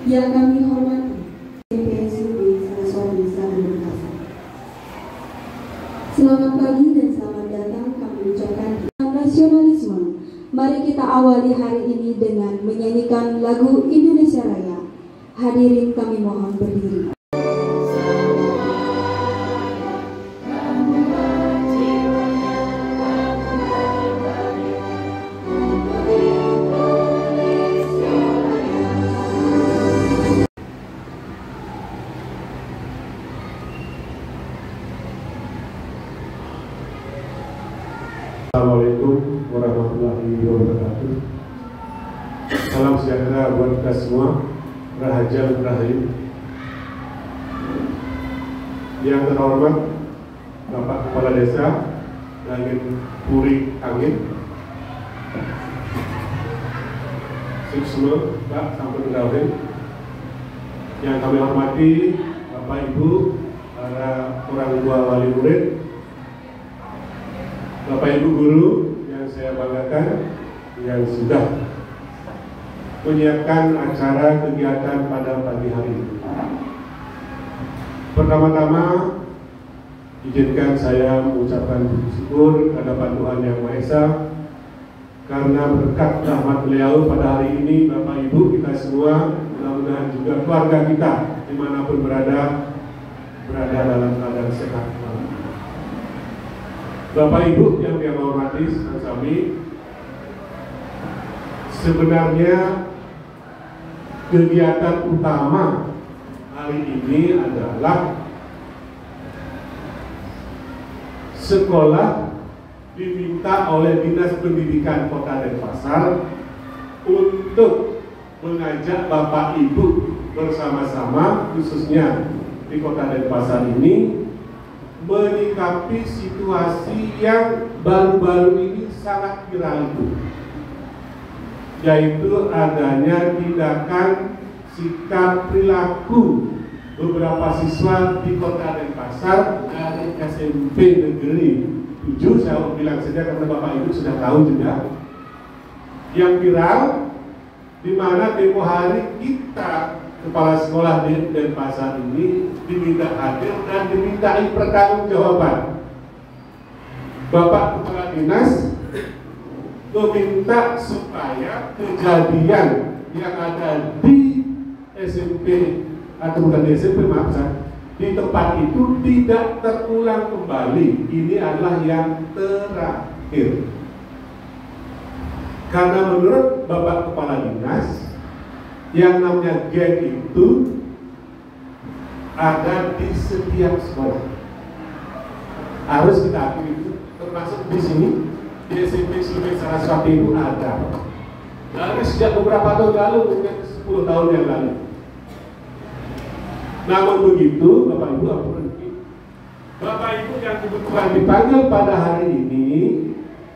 Yang kami hormati PSUB Saraswati Saranapasar. Selamat pagi dan selamat datang kami ucapkan nasionalisme. Mari kita awali hari ini dengan menyanyikan lagu Indonesia Raya. Hadirin kami mohon berdiri. Assalamualaikum warahmatullahi wabarakatuh. Salam sejahtera buat kita semua. Rahaja Rahayu. Yang terhormat Bapak Kepala Desa Langit Puri Angin, Suksma Pak Sampun Gawin. Yang kami hormati Bapak Ibu, para orang tua wali murid, Bapak Ibu guru yang saya banggakan, yang sudah menyiapkan acara kegiatan pada pagi hari ini. Pertama-tama, izinkan saya mengucapkan syukur hadapan Tuhan Yang Maha Esa karena berkat rahmat beliau pada hari ini, Bapak Ibu kita semua, mudah-mudahan juga keluarga kita dimanapun berada dalam keadaan sehat. Bapak Ibu yang saya hormati, kami sebenarnya kegiatan utama hari ini adalah sekolah diminta oleh Dinas Pendidikan Kota Denpasar untuk mengajak Bapak Ibu bersama-sama, khususnya di Kota Denpasar ini, menyikapi situasi yang baru-baru ini sangat viral itu, yaitu adanya tindakan sikap perilaku beberapa siswa di Kota Denpasar dari SMP Negeri 7, saya bilang saja karena Bapak Ibu sudah tahu juga, yang viral, di mana tempo hari kita kepala sekolah di Denpasar ini diminta hadir dan dimintai pertanggungjawaban. Bapak Kepala Dinas meminta supaya kejadian yang ada di SMP atau bukan di SMP, maaf saya, di tempat itu tidak terulang kembali. Ini adalah yang terakhir. Karena menurut Bapak Kepala Dinas, yang namanya geng itu ada di setiap sekolah. Harus kita akui itu, termasuk di sini di SMP Sulawesi Saraswati itu ada. Dari sejak beberapa tahun lalu, mungkin 10 tahun yang lalu. Namun begitu, Bapak Ibu, Bapak Ibu yang kebetulan dipanggil pada hari ini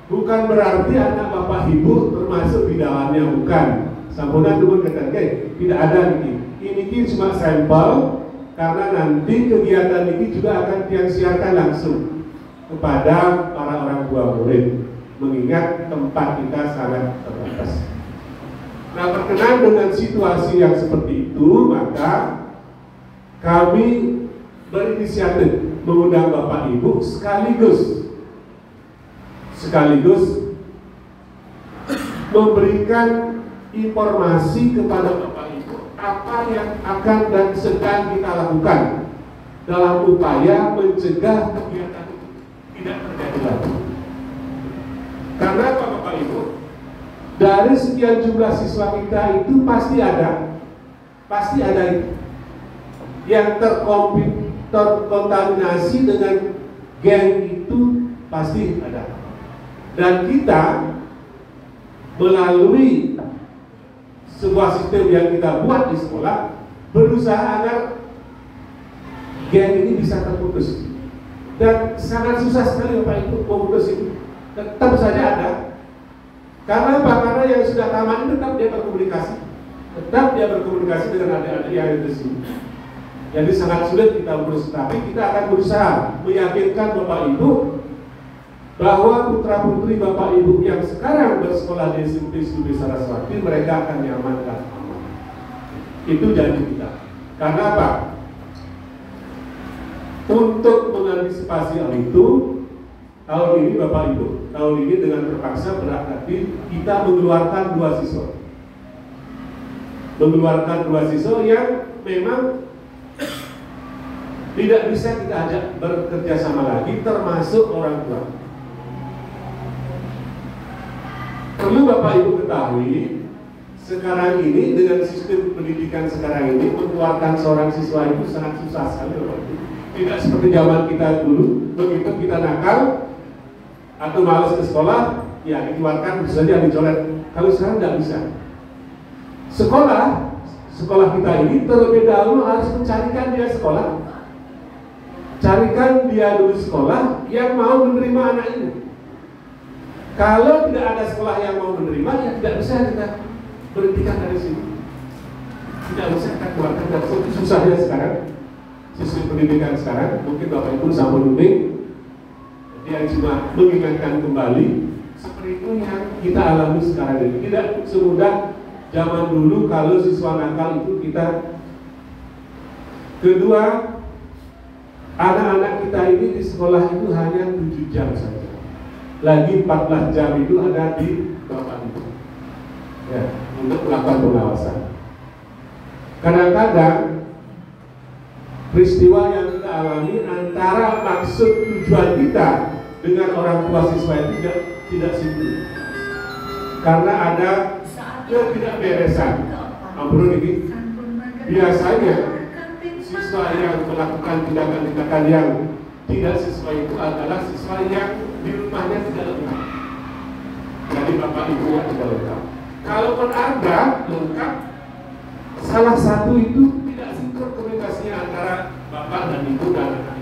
bukan berarti anak Bapak Ibu termasuk di dalamnya, bukan. Sampunan dulu katakan, tidak ada ini cuma sampel, karena nanti kegiatan ini juga akan disiarkan langsung kepada para orang tua murid, mengingat tempat kita sangat terbatas. Nah, berkenaan dengan situasi yang seperti itu, maka kami berinisiatif mengundang Bapak Ibu sekaligus memberikan informasi kepada Bapak Ibu apa yang akan dan sedang kita lakukan dalam upaya mencegah kegiatan itu tidak terjadi lagi. Karena apa Bapak Ibu? Dari sekian jumlah siswa kita itu pasti ada itu yang terkontaminasi dengan geng itu, pasti ada. Dan kita melalui sebuah sistem yang kita buat di sekolah berusaha agar geng ini bisa terputus. Dan sangat susah sekali Bapak Ibu memutus itu. Tetap saja ada. Karena apa? Karena yang sudah tamat itu tetap dia berkomunikasi dengan adik-adik yang ada di sini. Jadi sangat sulit kita urus, tapi kita akan berusaha meyakinkan Bapak Ibu bahwa putra-putri Bapak Ibu yang sekarang bersekolah di SMP Sulawesi Saraswati, mereka akan nyaman dan aman. Itu janji kita. Karena apa? Untuk mengantisipasi hal itu, tahun ini Bapak Ibu, tahun ini dengan terpaksa berarti kita mengeluarkan 2 siswa. Mengeluarkan 2 siswa yang memang tidak bisa kita ajak bekerja sama lagi, termasuk orang tua. Perlu Bapak Ibu ketahui, sekarang ini dengan sistem pendidikan sekarang ini mengeluarkan seorang siswa itu sangat susah sekali, Bapak Ibu. Tidak seperti zaman kita dulu, begitu kita nakal atau malas ke sekolah, ya dikeluarkan saja dicoret. Kalau sekarang tidak bisa. Sekolah kita ini terlebih dahulu harus mencarikan dia sekolah. Carikan dia dulu sekolah yang mau menerima anak ini. Kalau tidak ada sekolah yang mau menerima, ya tidak bisa kita berhentikan dari sini. Tidak bisa kita keluarkan dari sini. Susahnya sekarang sistem pendidikan sekarang, mungkin Bapak Ibu sama Nuning yang cuma mengingatkan kembali seperti itu yang kita alami sekarang ini. Tidak semudah zaman dulu kalau siswa nakal itu kita. Kedua, anak-anak kita ini di sekolah itu hanya 7 jam saja. Lagi 14 jam itu ada di Bapak Ibu, ya, untuk melakukan pengawasan. Kadang-kadang peristiwa yang kita alami antara maksud tujuan kita dengan orang tua siswa itu tidak simpul. Karena ada ketidakberesan. Ampun ini. Biasanya siswa yang melakukan tindakan-tindakan yang tidak siswa itu adalah siswa yang di rumahnya tidak lengkap. Jadi Bapak Ibu tidak lengkap. Kalaupun ada lengkap, salah satu itu tidak sinkron komunikasinya antara bapak dan ibu dan anak.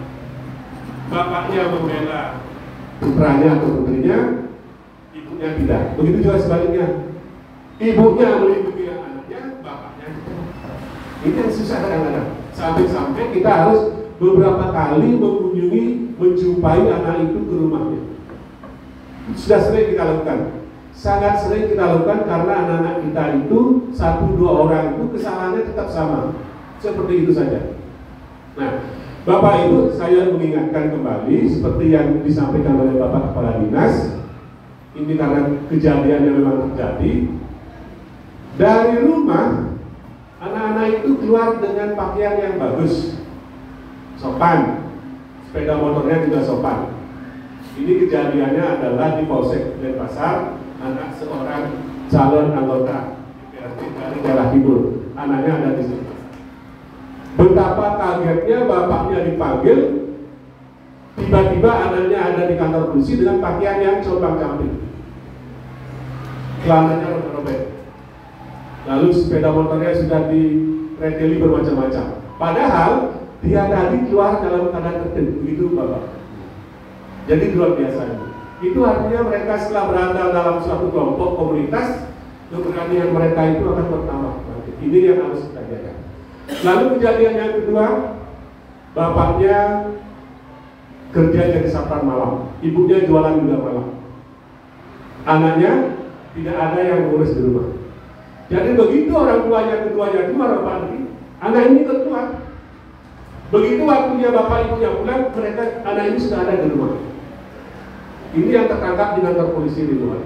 Bapaknya membela putranya atau putrinya, ibunya tidak. Begitu juga sebaliknya. Ibunya melindungi anaknya, bapaknya tidak. Ini yang susah kadang-kadang. Sampai-sampai kita harus beberapa kali mengunjungi, menjumpai anak itu ke rumahnya. Sudah sering kita lakukan. Sangat sering kita lakukan karena anak-anak kita itu 1-2 orang itu kesalahannya tetap sama. Seperti itu saja. Nah, Bapak Ibu, saya mengingatkan kembali seperti yang disampaikan oleh Bapak Kepala Dinas. Ini karena kejadian yang memang terjadi. Dari rumah, anak-anak itu keluar dengan pakaian yang bagus, sopan, sepeda motornya juga sopan. Ini kejadiannya adalah di Polsek Denpasar. Anak seorang calon anggota DPRD dari daerah Timur, anaknya ada di sini. Betapa kagetnya bapaknya dipanggil, tiba-tiba anaknya ada di kantor polisi dengan pakaian yang compang-camping, celananya robek-robek, lalu sepeda motornya sudah direteli bermacam-macam. Padahal dia tadi keluar dalam keadaan tertib, begitu Bapak. Jadi luar biasa ini. Itu artinya mereka setelah berada dalam suatu kelompok komunitas, keberanian mereka itu akan bertambah. Ini yang harus kita jaga. Lalu kejadian yang kedua, bapaknya kerja jadi satpam malam, ibunya jualan juga malam. Anaknya tidak ada yang mengurus di rumah. Jadi begitu orang tuanya keduanya keluar, Bapak ini, anak ini keluar. Begitu waktunya bapak ibunya pulang, mereka anak ini sudah ada di rumah. Ini yang tertangkap di kantor polisi di luar.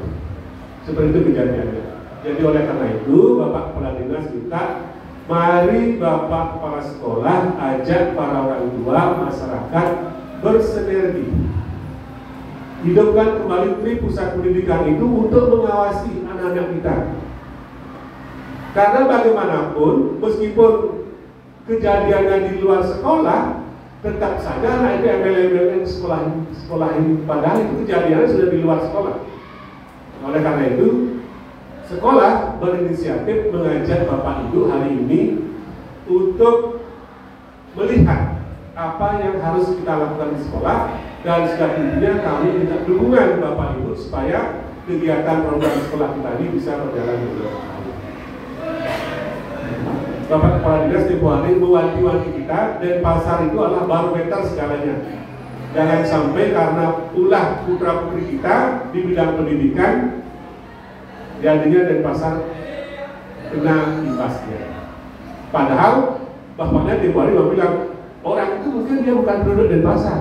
Seperti itu kejadiannya. Jadi oleh karena itu, Bapak Kepala Dinas minta, mari Bapak Kepala Sekolah ajak para orang tua, masyarakat bersinergi. Hidupkan kembali Tri Pusat Pendidikan itu untuk mengawasi anak-anak kita. Karena bagaimanapun, meskipun kejadiannya di luar sekolah, tetap saja anak itu ML-ML sekolah ini, padahal itu kejadiannya sudah di luar sekolah. Oleh karena itu, sekolah berinisiatif mengajak Bapak Ibu hari ini untuk melihat apa yang harus kita lakukan di sekolah, dan selanjutnya kami minta dukungan Bapak Ibu supaya kegiatan program sekolah kita ini bisa berjalan dengan baik. Bapak Kepala Dinas tempoh hari mewanti-wanti kita, dan pasar itu adalah barometer segalanya. Jangan sampai karena ulah putra putri kita di bidang pendidikan, jadinya Denpasar kena imbasnya. Padahal bapaknya tiap hari bilang, orang itu mungkin dia bukan penduduk Denpasar,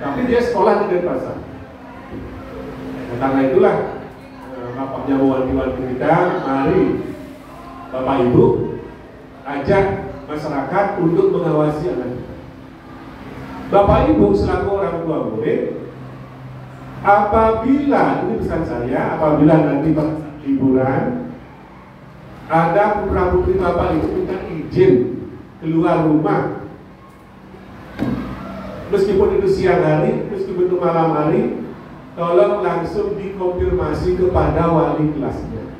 tapi dia sekolah di Denpasar. Karena itulah bapaknya mewanti-wanti kita, mari Bapak Ibu ajak masyarakat untuk mengawasi anak kita. Bapak Ibu selaku orang tua murid, apabila, ini pesan saya, apabila nanti liburan ada putra putri Bapak Ibu minta izin keluar rumah, meskipun itu siang hari, meskipun itu malam hari, tolong langsung dikonfirmasi kepada wali kelasnya.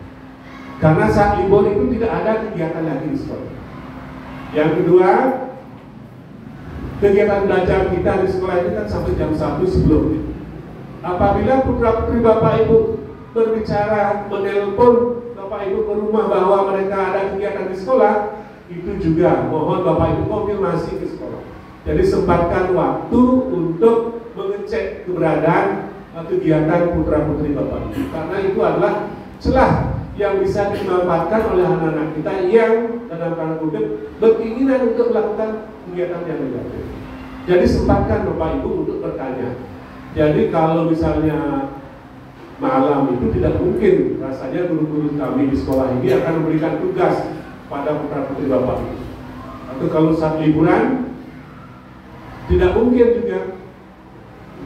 Karena saat libur itu tidak ada kegiatan lagi di sekolah. Yang kedua, kegiatan belajar kita di sekolah ini kan sampai jam 1 sebelumnya. Apabila putra putri Bapak Ibu berbicara, menelpon Bapak Ibu ke rumah bahwa mereka ada kegiatan di sekolah, itu juga mohon Bapak Ibu konfirmasi ke sekolah. Jadi sempatkan waktu untuk mengecek keberadaan kegiatan putra putri Bapak Ibu, karena itu adalah celah yang bisa dimanfaatkan oleh anak-anak kita yang dalam tanda kutip berkeinginan untuk melakukan kegiatan yang negatif. Jadi sempatkan Bapak Ibu untuk bertanya. Jadi kalau misalnya malam itu tidak mungkin rasanya guru-guru kami di sekolah ini akan memberikan tugas pada putra putri Bapak Ibu. Atau kalau saat liburan tidak mungkin juga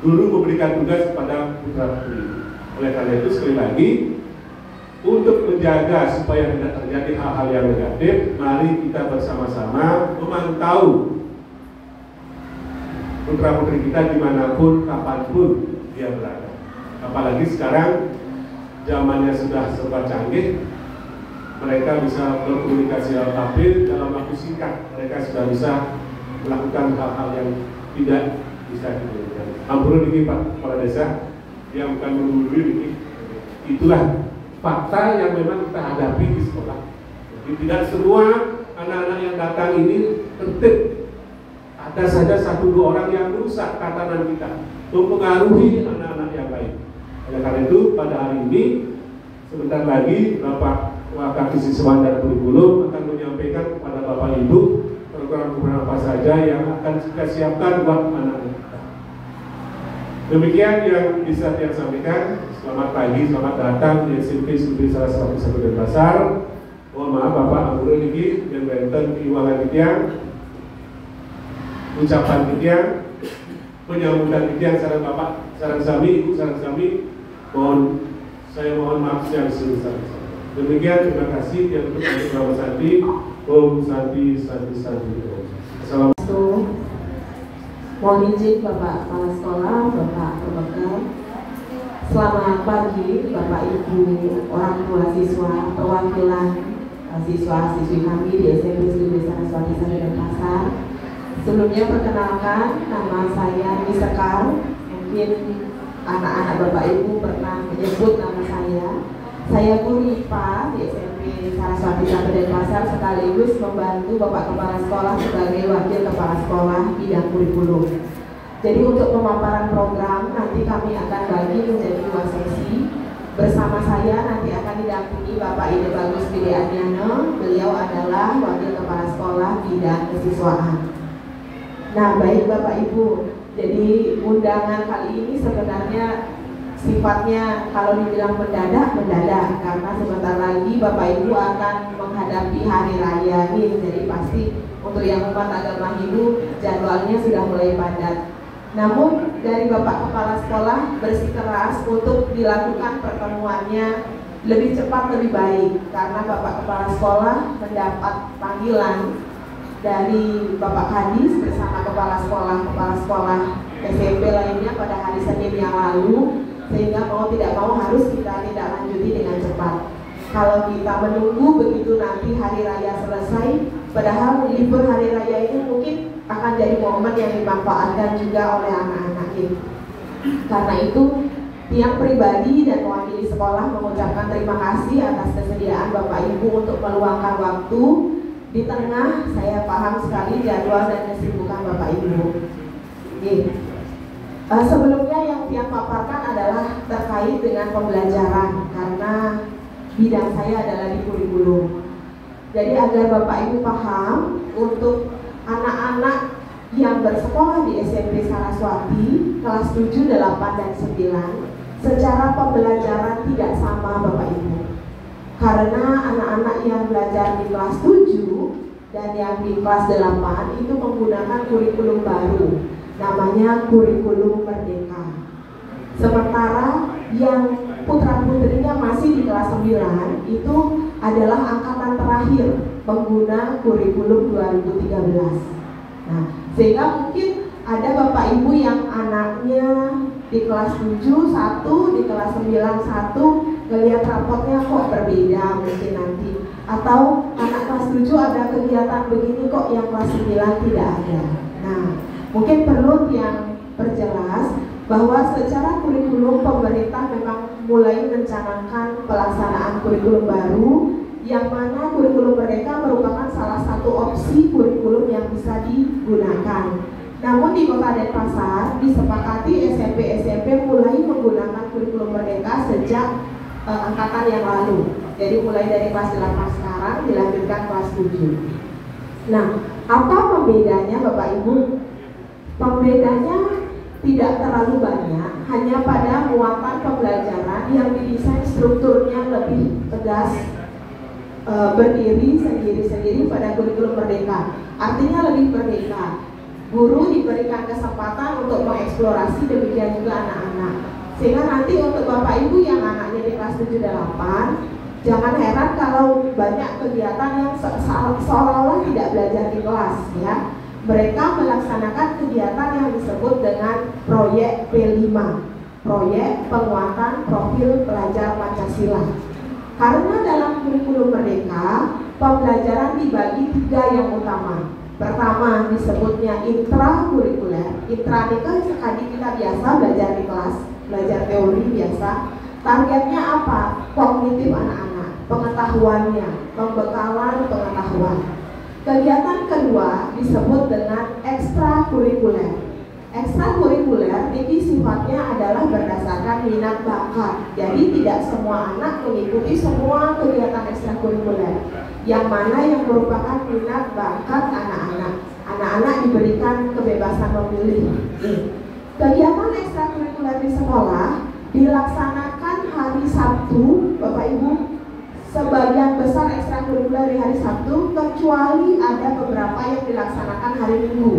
guru memberikan tugas kepada putra putri. Oleh karena itu sekali lagi, untuk menjaga supaya tidak terjadi hal-hal yang negatif, mari kita bersama-sama memantau putra putri kita dimanapun, kapanpun dia berada. Apalagi sekarang zamannya sudah serba canggih, mereka bisa berkomunikasi alfabet dalam waktu singkat. Mereka sudah bisa melakukan hal-hal yang tidak bisa dilakukan. Ampun ini Pak Kepala Desa, yang bukan mengundur ini. Itulah fakta yang memang kita hadapi di sekolah. Jadi tidak semua anak-anak yang datang ini tertib. Ada saja 1-2 orang yang merusak tatanan kita, mempengaruhi anak-anak yang lain. Oleh karena itu pada hari ini sebentar lagi Bapak Wakil Siswa dan Kurikulum akan menyampaikan kepada Bapak Ibu program-program apa saja yang akan kita siapkan buat anak-anak kita. Demikian yang bisa saya sampaikan. Selamat pagi, selamat datang di SMP Saraswati 1 Denpasar. Mohon maaf Bapak Ampun niki yang benten piwalan kitiang, ucapan kitiang, penyambutan kitiang sareng Bapak, sareng sami, Ibu sareng sami. Saya mohon maaf yang sebesar-besarnya. Demikian, terima kasih yang untuk Bapak Santi. Om Santi, Santi, Santi. Assalamualaikum. Mohon izin Bapak Kepala Sekolah, Bapak Pembekal. Selamat pagi Bapak Ibu, orang tua siswa, perwakilan siswa-siswi kami di SMP Negeri Saraswati 1 Denpasar. Sebelumnya perkenalkan, nama saya Misekar. Mungkin anak-anak Bapak Ibu pernah menyebut nama saya. Saya guru IPA di SMP Saraswati 1 Denpasar, sekaligus membantu Bapak Kepala Sekolah sebagai Wakil Kepala Sekolah bidang kurikulum. Jadi untuk pemaparan program nanti kami akan bagi menjadi 2 sesi. Bersama saya nanti akan didampingi Bapak Ide Bagus Bidi Adriano. Beliau adalah Wakil Kepala Sekolah bidang kesiswaan. Nah baik Bapak Ibu, jadi undangan kali ini sebenarnya sifatnya kalau dibilang mendadak karena sebentar lagi Bapak Ibu akan menghadapi hari raya ini. Jadi pasti untuk yang umat agama Hindu jadwalnya sudah mulai padat. Namun dari Bapak Kepala Sekolah bersikeras untuk dilakukan pertemuannya lebih cepat lebih baik, karena Bapak Kepala Sekolah mendapat panggilan dari Bapak Kadis bersama kepala sekolah SMP lainnya pada hari Senin yang lalu, sehingga mau tidak mau harus kita tidak lanjuti dengan cepat. Kalau kita menunggu begitu nanti hari raya selesai, padahal libur hari raya ini mungkin akan jadi momen yang dimanfaatkan juga oleh anak-anak ini. Karena itu, tiang pribadi dan mewakili sekolah mengucapkan terima kasih atas kesediaan Bapak Ibu untuk meluangkan waktu di tengah saya paham sekali jadwal dan kesibukan Bapak Ibu. Sebelumnya yang tiang paparkan adalah terkait dengan pembelajaran, karena bidang saya adalah di kurikulum. Jadi agar Bapak Ibu paham, untuk anak-anak yang bersekolah di SMP Saraswati kelas 7, 8, dan 9 secara pembelajaran tidak sama Bapak Ibu. Karena anak-anak yang belajar di kelas 7 dan yang di kelas 8 itu menggunakan kurikulum baru, namanya kurikulum Merdeka. Sementara yang putra-putrinya masih di kelas 9 itu adalah angkatan terakhir pengguna kurikulum 2013. Nah, sehingga mungkin ada Bapak Ibu yang anaknya di kelas 7 1, di kelas 9 1, ngelihat rapotnya kok berbeda mungkin nanti. Atau anak kelas 7 ada kegiatan begini kok yang kelas 9 tidak ada. Nah, mungkin perlu yang perjelas bahwa secara kurikulum pemerintah memang mulai mencanangkan pelaksanaan kurikulum baru, yang mana kurikulum mereka merupakan salah satu opsi kurikulum yang bisa digunakan. Namun di Kota Denpasar disepakati SMP mulai menggunakan kurikulum Merdeka sejak angkatan yang lalu. Jadi mulai dari kelas 8 sekarang dilanjutkan kelas 7. Nah, apa pembedanya Bapak Ibu? Pembedanya tidak terlalu banyak, hanya pada muatan pembelajaran yang didesain strukturnya lebih tegas, berdiri sendiri-sendiri pada kurikulum Merdeka. Artinya lebih merdeka. Guru diberikan kesempatan untuk mengeksplorasi, demikian juga anak-anak. Sehingga nanti untuk Bapak Ibu yang anaknya di kelas 7 dan 8, jangan heran kalau banyak kegiatan yang seolah-olah tidak belajar di kelas, ya. Mereka melaksanakan kegiatan yang disebut dengan proyek P5, proyek penguatan profil pelajar Pancasila. Karena dalam kurikulum Merdeka, pembelajaran dibagi 3 yang utama. Pertama disebutnya intrakurikuler. Intra itu sekali kita biasa belajar di kelas, belajar teori biasa. Targetnya apa? Kognitif anak-anak, pengetahuannya, pembekalan pengetahuan. Kegiatan kedua disebut dengan ekstrakurikuler. Ekstrakurikuler ini sifatnya adalah berdasarkan minat bakat. Jadi tidak semua anak mengikuti semua kegiatan ekstrakurikuler. Yang mana yang merupakan minat bakat anak-anak. Anak-anak diberikan kebebasan memilih. Kegiatan ekstrakurikuler di sekolah dilaksanakan hari Sabtu, Bapak Ibu. Sebagian besar ekstrakurikuler di hari Sabtu, kecuali ada beberapa yang dilaksanakan hari Minggu.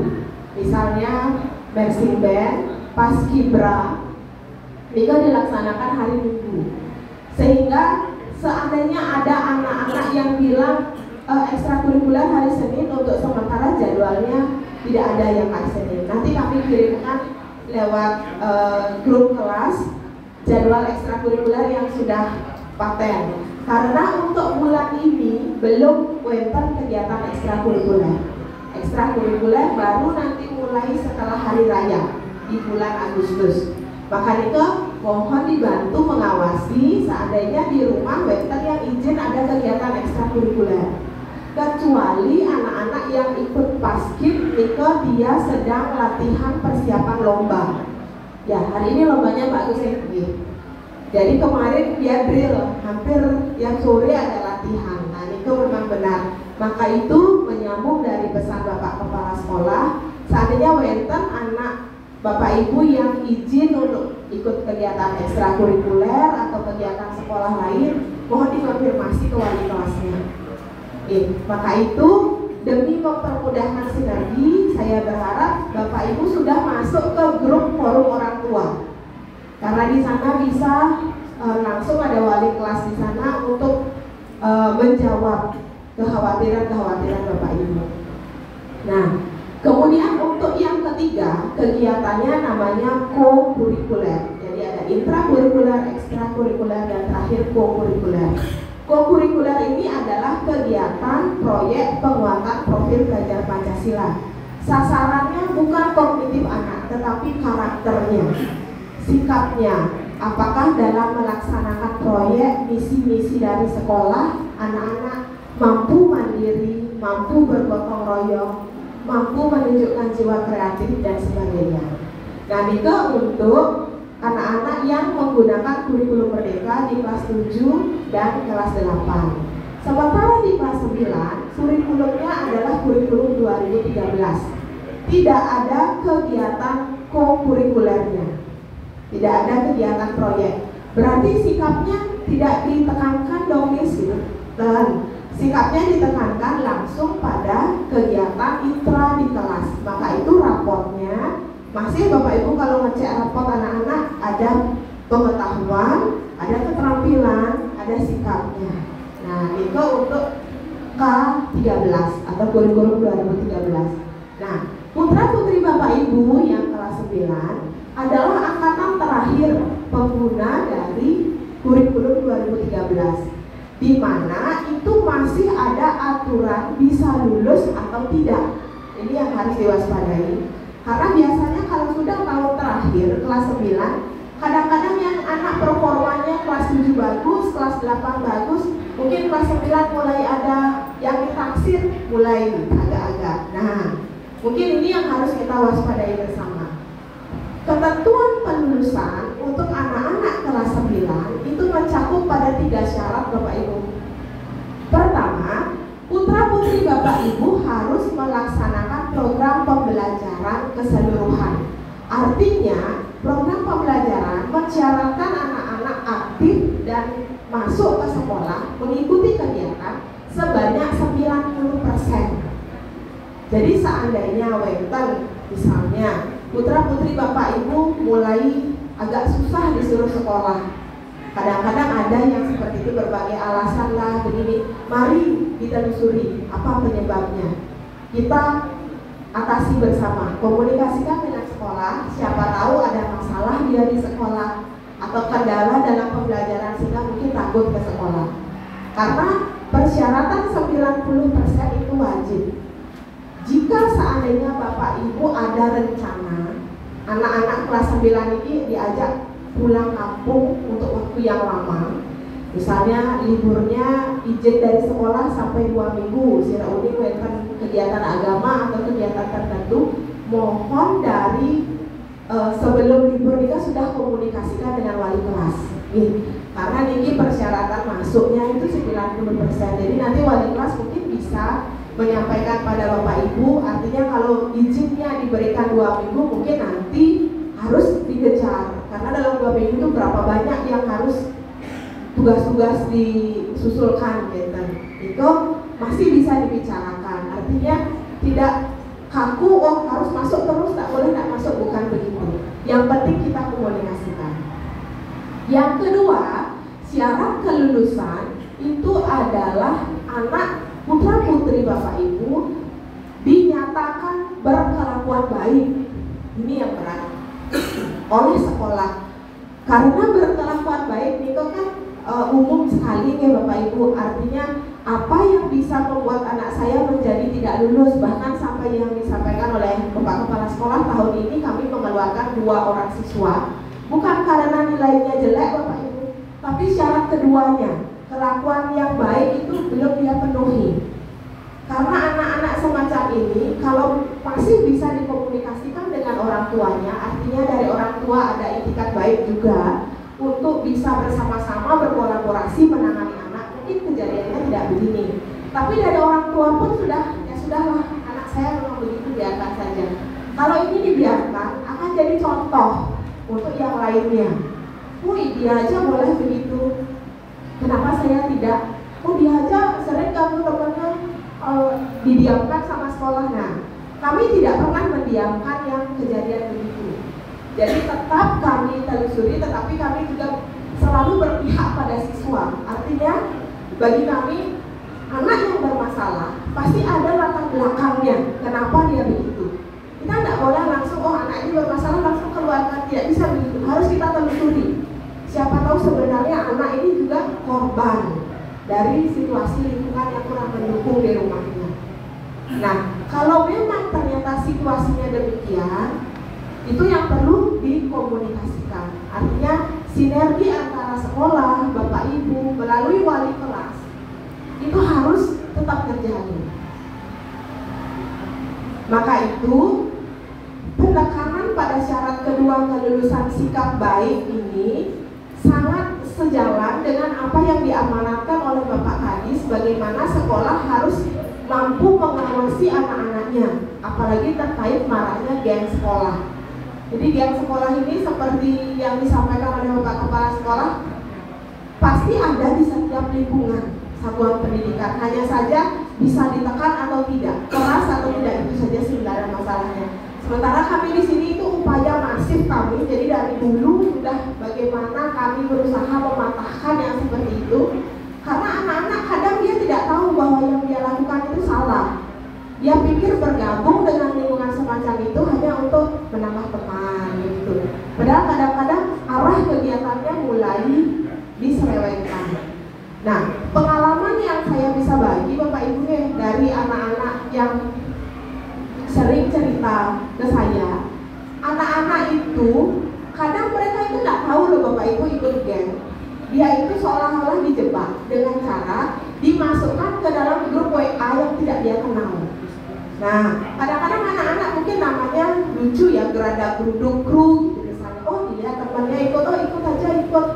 Misalnya marching band, paskibra, itu dilaksanakan hari Minggu. Sehingga seandainya ada anak-anak yang bilang ekstrakurikuler hari Senin, untuk sementara jadwalnya tidak ada yang hari Senin. Nanti kami kirimkan lewat grup kelas jadwal ekstrakurikuler yang sudah paten. Karena untuk bulan ini belum wenten kegiatan ekstrakurikuler. Ekstrakurikuler baru nanti mulai setelah hari raya di bulan Agustus. Maka itu mohon dibantu mengawasi seandainya di rumah wenten yang izin ada kegiatan ekstrakurikuler. Kecuali anak-anak yang ikut paskib, itu dia sedang latihan persiapan lomba. Ya, hari ini lombanya bagus ya. Jadi kemarin dia drill, hampir yang sore ada latihan. Nah, itu memang benar. Maka itu menyambung dari pesan Bapak Kepala Sekolah, seandainya wenten anak Bapak Ibu yang izin untuk ikut kegiatan ekstrakurikuler atau kegiatan sekolah lain, mohon dikonfirmasi ke wali kelasnya. Maka itu demi mempermudahkan sinergi, saya berharap Bapak Ibu sudah masuk ke grup forum orang tua. Karena di sana bisa langsung ada wali kelas di sana untuk menjawab kekhawatiran-kekhawatiran Bapak Ibu. Nah, kemudian untuk yang ketiga, kegiatannya namanya co-kurikuler. Jadi ada intrakurikuler, ekstrakurikuler, dan terakhir co-kurikuler. Co-kurikuler ini adalah kegiatan proyek penguatan profil pelajar Pancasila. Sasarannya bukan kognitif anak, tetapi karakternya, sikapnya. Apakah dalam melaksanakan proyek misi-misi dari sekolah, anak-anak mampu mandiri, mampu bergotong royong, mampu menunjukkan jiwa kreatif dan sebagainya. Dan itu untuk anak-anak yang menggunakan kurikulum Merdeka di kelas 7 dan kelas 8. Sementara di kelas 9, kurikulumnya adalah kurikulum 2013. Tidak ada kegiatan co-kurikulernya, tidak ada kegiatan proyek. Berarti sikapnya tidak ditekankan dong Miss, gitu. Dan sikapnya ditekankan langsung pada kegiatan intra di kelas. Maka itu raportnya masih Bapak Ibu kalau ngecek raport anak-anak ada pengetahuan, ada keterampilan, ada sikapnya. Nah, itu untuk K13 atau kurikulum 2013. Nah, putra-putri Bapak Ibu yang kelas 9 adalah angkatan terakhir pengguna dari kurikulum 2013, di mana itu masih ada aturan bisa lulus atau tidak. Ini yang harus diwaspadai. Karena biasanya kalau sudah tahun terakhir kelas 9, kadang-kadang yang anak performanya kelas 7 bagus, kelas 8 bagus, mungkin kelas 9 mulai ada yang ditaksir, mulai agak-agak. Nah, mungkin ini yang harus kita waspadai bersama. Ketentuan penlulusan untuk anak-anak kelas 9 itu mencakup pada 3 syarat Bapak Ibu. Pertama, putra-putri Bapak Ibu harus melaksanakan program pembelajaran keseluruhan. Artinya, program pembelajaran mensyaratkan anak-anak aktif dan masuk ke sekolah mengikuti kegiatan sebanyak 90%. Jadi seandainya wenten misalnya putra-putri Bapak Ibu mulai agak susah disuruh sekolah, kadang-kadang ada yang seperti itu berbagai alasan lah begini, mari kita telusuri apa penyebabnya, kita atasi bersama, komunikasikan dengan sekolah, siapa tahu ada masalah dia di sekolah atau kendala dalam pembelajaran sehingga mungkin takut ke sekolah. Karena persyaratan 90% itu wajib. Jika seandainya Bapak Ibu ada rencana anak-anak kelas 9 ini diajak pulang kampung untuk waktu yang lama, misalnya liburnya izin dari sekolah sampai 2 minggu, sira unik wenten kegiatan agama atau kegiatan tertentu, mohon dari sebelum libur kita sudah komunikasikan dengan wali kelas. Karena ini persyaratan masuknya itu 90%. Jadi nanti wali kelas mungkin bisa menyampaikan pada Bapak Ibu, artinya kalau izinnya diberikan 2 minggu mungkin nanti harus dikejar, karena dalam 2 minggu itu berapa banyak yang harus tugas-tugas disusulkan gitu. Itu masih bisa dibicarakan, artinya tidak kaku, oh harus masuk terus, tak boleh tak masuk, bukan begitu. Yang penting kita komunikasikan. Yang kedua, syarat kelulusan itu adalah anak putra-putri Bapak Ibu dinyatakan berkelakuan baik. Ini yang berat oleh sekolah. Karena berkelakuan baik itu kan umum sekali ya Bapak Ibu. Artinya apa yang bisa membuat anak saya menjadi tidak lulus, bahkan sampai yang disampaikan oleh Bapak Kepala Sekolah tahun ini kami mengeluarkan 2 orang siswa, bukan karena nilainya jelek Bapak Ibu, tapi syarat keduanya, kelakuan yang baik itu belum dia penuhi. Karena anak-anak semacam ini kalau masih bisa dikomunikasikan dengan orang tuanya, artinya dari orang tua ada itikat baik juga untuk bisa bersama-sama berkolaborasi menangani anak, mungkin kejadiannya tidak begini. Tapi dari orang tua pun sudah, ya sudahlah, anak saya memang begitu, biarkan saja. Kalau ini dibiarkan akan jadi contoh untuk yang lainnya. Oh dia aja boleh begitu, kenapa saya tidak? Oh dia aja sering ganggu temannya, didiamkan sama sekolah. Nah, kami tidak pernah mendiamkan yang kejadian begitu. Jadi tetap kami telusuri, tetapi kami juga selalu berpihak pada siswa. Artinya bagi kami anak yang bermasalah pasti ada latar belakangnya, kenapa dia begitu. Kita tidak boleh langsung, oh anak ini bermasalah langsung keluarkan, tidak bisa begitu. Harus kita telusuri. Siapa tahu sebenarnya anak ini juga korban dari situasi lingkungan yang kurang mendukung di rumahnya. Nah, kalau memang ternyata situasinya demikian, itu yang perlu dikomunikasikan. Artinya sinergi antara sekolah, Bapak Ibu, melalui wali kelas itu harus tetap terjadi. Maka itu penekanan pada syarat kedua kelulusan sikap baik ini sangat sejalan dengan apa yang diamanatkan oleh Bapak Kadis, bagaimana sekolah harus mampu mengawasi anak-anaknya, apalagi terkait maraknya geng sekolah. Jadi geng sekolah ini seperti yang disampaikan oleh Bapak Kepala Sekolah, pasti ada di setiap lingkungan satuan pendidikan, hanya saja bisa ditekan atau tidak, keras atau tidak, itu saja sebenarnya masalahnya. Sementara kami di sini itu upaya masif kami, jadi dari dulu sudah bagaimana kami berusaha mematahkan yang seperti itu, karena anak-anak kadang dia tidak tahu bahwa yang dia lakukan itu salah. Dia pikir bergabung dengan lingkungan semacam itu hanya untuk menambah teman gitu. Padahal kadang-kadang arah kegiatannya mulai diselewengkan. Nah, pengalaman yang saya bisa bagi Bapak Ibu dari anak-anak yang sering cerita ke saya, anak-anak itu kadang mereka itu tidak tahu loh Bapak Ibu ikut geng. Dia itu seolah-olah dijebak dengan cara dimasukkan ke dalam grup WA yang tidak dia kenal. Nah, kadang-kadang anak-anak mungkin namanya lucu ya, gerada geruduk kru gitu misalnya. Oh dilihat temannya ikut, oh ikut aja ikut.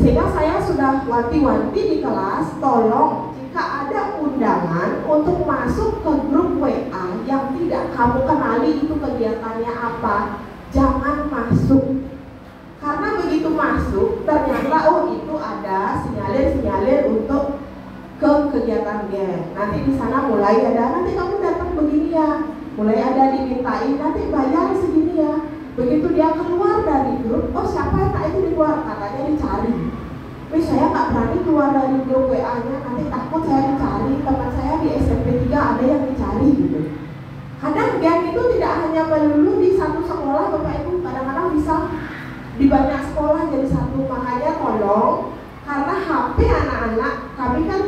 Sehingga saya sudah wanti-wanti di kelas, tolong jika ada undangan untuk masuk ke grup WA yang tidak kamu kenali itu kegiatannya apa, jangan masuk. Karena begitu masuk, ternyata oh itu ada sinyalir-sinyalir untuk ke kegiatan geng. Nanti di sana mulai ada, nanti kamu datang begini ya, mulai ada dimintain, nanti bayar segini ya. Begitu dia keluar dari grup, oh siapa yang tak itu di luar, katanya dicari. Wih saya nggak berani keluar dari grup WA-nya, nanti takut saya dicari, teman saya di SMP 3 ada yang dicari gitu. Kadang geng itu tidak hanya melulu di satu sekolah Bapak Ibu, kadang-kadang bisa di banyak sekolah jadi satu. Makanya tolong, karena HP anak-anak kami kan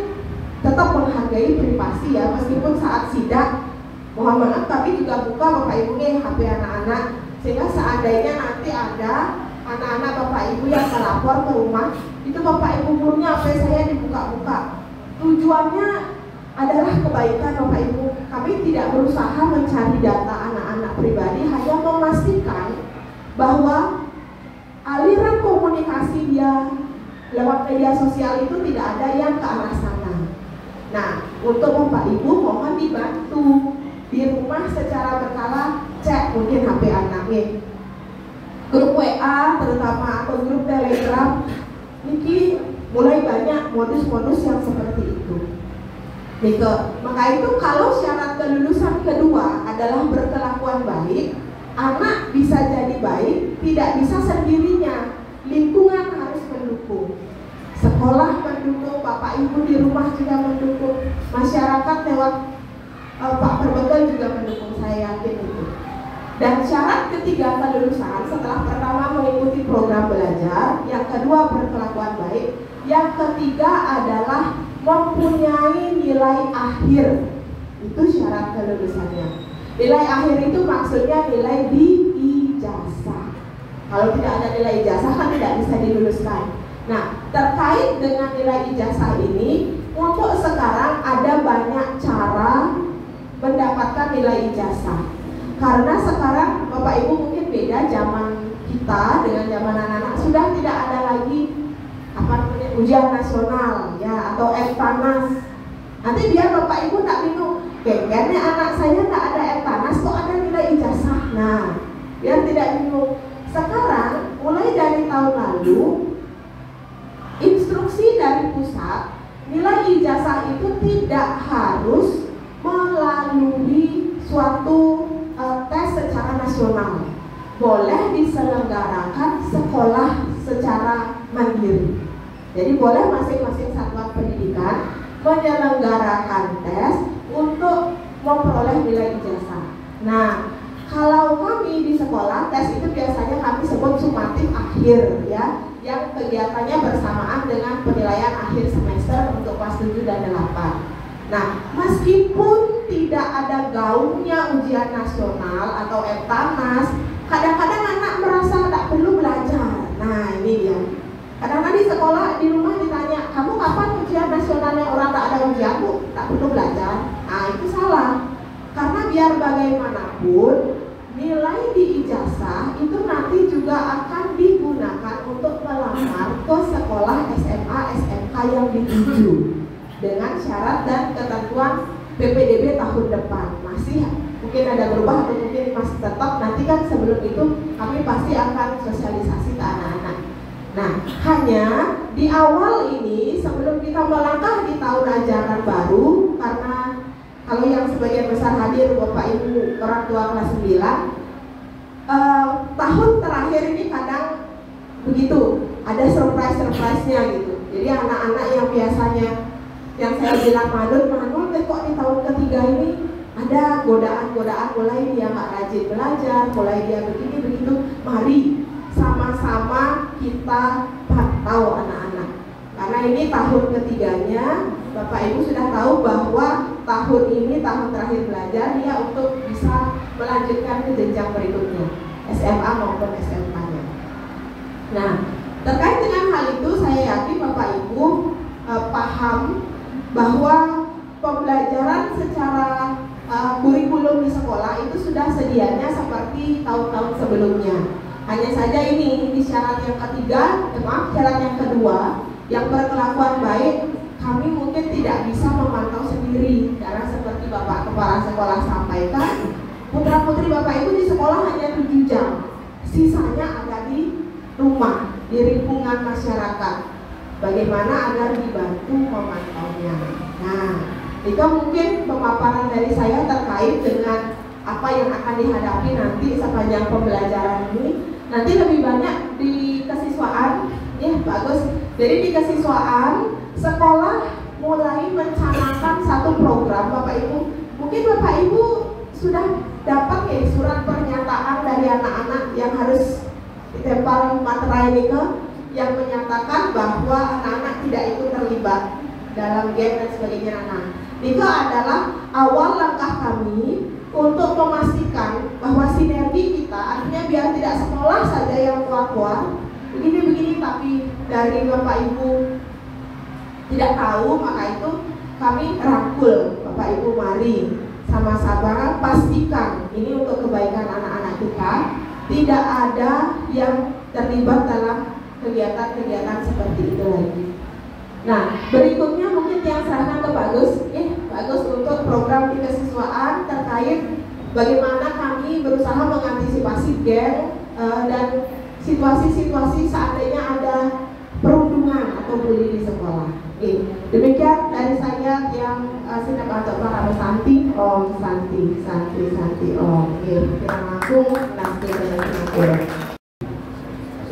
tetap menghargai privasi ya, meskipun saat sidak mohon maaf kami juga buka Bapak Ibu HP anak-anak, sehingga seandainya nanti ada anak-anak Bapak Ibu yang melapor ke rumah, itu Bapak Ibu gurunya HP saya dibuka-buka. Tujuannya adalah kebaikan Bapak Ibu. Kami tidak berusaha mencari data anak-anak pribadi, hanya memastikan bahwa aliran komunikasi dia lewat media sosial itu tidak ada yang ke arah sana. Nah, untuk Bapak Ibu mohon dibantu di rumah secara berkala cek mungkin HP anaknya, grup WA terutama atau grup Telegram. Niki mulai banyak modus-modus yang seperti itu. Gitu. Maka itu kalau syarat kelulusan kedua adalah berkelakuan baik, anak bisa jadi baik, tidak bisa sendirinya. Lingkungan harus mendukung. Sekolah mendukung, Bapak Ibu di rumah juga mendukung, masyarakat lewat Pak Perbekal juga mendukung, saya yakin itu. Dan syarat ketiga kelulusan setelah pertama mengikuti program belajar, yang kedua berkelakuan baik, yang ketiga adalah mempunyai nilai akhir. Itu syarat kelulusannya. Nilai akhir itu maksudnya nilai di ijazah. Kalau tidak ada nilai ijazah kan tidak bisa diluluskan. Nah, terkait dengan nilai ijazah ini, untuk sekarang ada banyak cara mendapatkan nilai ijazah. Karena sekarang Bapak Ibu mungkin beda zaman kita dengan zaman anak-anak, sudah tidak ada lagi apa namanya ujian nasional ya atau Eptanas. Nanti biar Bapak Ibu tak bingung, kayaknya anak saya tak ada Eptanas kok ada nilai ijazah. Nah, biar tidak bingung. Sekarang mulai dari tahun lalu instruksi dari pusat, nilai ijazah itu tidak harus melalui suatu tes secara nasional, boleh diselenggarakan sekolah secara mandiri. Jadi boleh masing-masing satuan pendidikan menyelenggarakan tes untuk memperoleh nilai ijazah. Nah, kalau kami di sekolah, tes itu biasanya kami sebut sumatif akhir ya, yang kegiatannya bersamaan dengan penilaian akhir semester untuk kelas 7 dan 8. Nah, meskipun tidak ada gaungnya ujian nasional atau Eptanas, kadang-kadang anak merasa tak perlu belajar. Nah, ini dia. Kadang-kadang di sekolah, di rumah ditanya, kamu kapan ujian nasionalnya? Orang tak ada ujian, Bu, tak perlu belajar. Nah, itu salah. Karena biar bagaimanapun, nilai di ijazah itu nanti juga akan digunakan untuk melamar ke sekolah SMA, SMK yang dituju dengan syarat dan ketentuan PPDB tahun depan. Masih mungkin ada berubah atau mungkin masih tetap, nanti kan sebelum itu kami pasti akan sosialisasi ke anak-anak. Nah, hanya di awal ini sebelum kita melangkah di tahun ajaran baru, karena kalau yang sebagian besar hadir Bapak Ibu orang tua kelas 9, tahun terakhir ini kadang begitu, ada surprise-nya gitu. Jadi anak-anak yang biasanya yang saya bilang manut, kok di tahun ketiga ini ada godaan-godaan, mulai dia nggak rajin belajar, mulai dia begini begitu. Mari sama-sama kita pantau anak-anak, karena ini tahun ketiganya. Bapak Ibu sudah tahu bahwa tahun ini tahun terakhir belajar dia untuk bisa melanjutkan ke jenjang berikutnya, SMA maupun SMK-nya. Nah, terkait dengan hal itu saya yakin Bapak Ibu paham bahwa pembelajaran secara kurikulum di sekolah itu sudah sedianya seperti tahun-tahun sebelumnya. Hanya saja ini di syarat yang ketiga, syarat yang kedua, yang berkelakuan baik, kami mungkin tidak bisa memantau sendiri, karena seperti Bapak Kepala Sekolah sampaikan, putra-putri Bapak Ibu di sekolah hanya 7 jam, sisanya ada di rumah, di lingkungan masyarakat. Bagaimana agar dibantu memantaunya. Nah, itu mungkin pemaparan dari saya terkait dengan apa yang akan dihadapi nanti sepanjang pembelajaran ini. Nanti lebih banyak di kesiswaan, ya bagus. Jadi di kesiswaan sekolah mulai mencanangkan satu program, Bapak Ibu. Mungkin Bapak Ibu sudah dapat ya surat pernyataan dari anak-anak yang harus ditempel materai ini yang menyatakan bahwa anak-anak tidak ikut terlibat dalam game dan sebagainya. Nah, itu adalah awal langkah kami untuk memastikan bahwa sinergi kita, artinya biar tidak sekolah saja yang keluar begini-begini, tapi dari Bapak Ibu tidak tahu, maka itu kami rangkul Bapak Ibu, mari sama-sama pastikan ini untuk kebaikan anak-anak kita, tidak ada yang terlibat dalam kegiatan-kegiatan seperti itu lagi. Nah, berikutnya mungkin yang serahkan ke Bagus untuk program di kesiswaan terkait bagaimana kami berusaha mengantisipasi geng dan situasi-situasi seandainya ada perundungan atau bully di sekolah. Demikian dari saya yang Sina Pak Para Santi, Om Santi, Om. Kita langsung nanti ke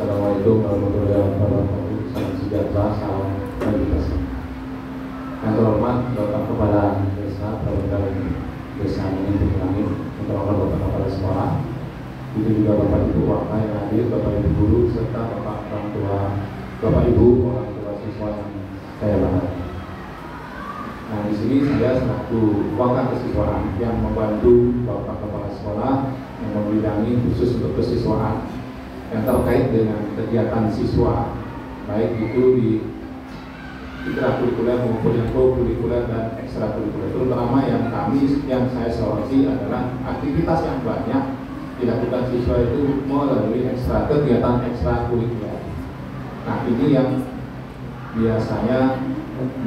Assalamualaikum warahmatullahi wabarakatuh. Salam sejahtera, salam meditasi. Yang terhormat Bapak Kepala Desa, Perwakilan Desa Menyentuh Langit, yang terhormat Bapak Kepala Sekolah, itu juga Bapak Ibu Wakil yang hadir, Bapak Ibu Guru, serta Bapak orang tua, Bapak Ibu orang tua siswa yang saya banggakan. Nah, di sini saya selaku wakil kesiswaan yang membantu Bapak Kepala Sekolah yang membidangi khusus untuk kesiswaan yang terkait dengan kegiatan siswa, baik itu di intrakurikuler maupun yang co-kurikuler dan ekstrakurikuler. Terutama yang saya soroti adalah aktivitas yang banyak dilakukan siswa itu melalui kegiatan ekstrakurikuler. Nah, ini yang biasanya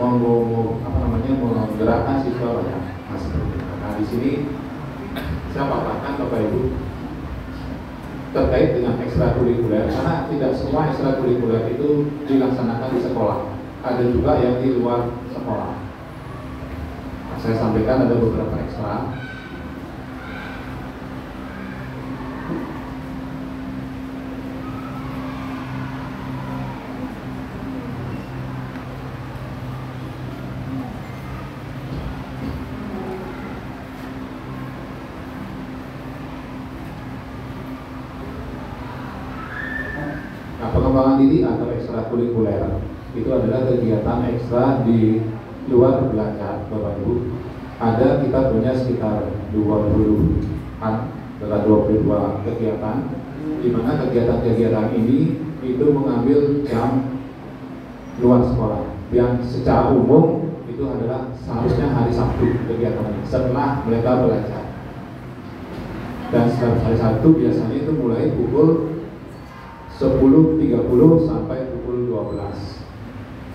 menggerakkan siswa banyak. Nah, di sini saya paparkan Bapak Ibu terkait dengan ekstrakurikuler, karena tidak semua ekstrakurikuler itu dilaksanakan di sekolah, ada juga yang di luar sekolah. Nah, saya sampaikan ada beberapa ekstra. Pengembangan diri atau ekstrakurikuler itu adalah kegiatan ekstra di luar belajar, Bapak Ibu. Kita punya sekitar 22 kegiatan, di mana kegiatan-kegiatan ini itu mengambil jam luar sekolah, yang secara umum itu adalah seharusnya hari Sabtu kegiatan setelah mereka belajar. Dan setiap hari Sabtu biasanya itu mulai pukul 10.30 sampai pukul 12.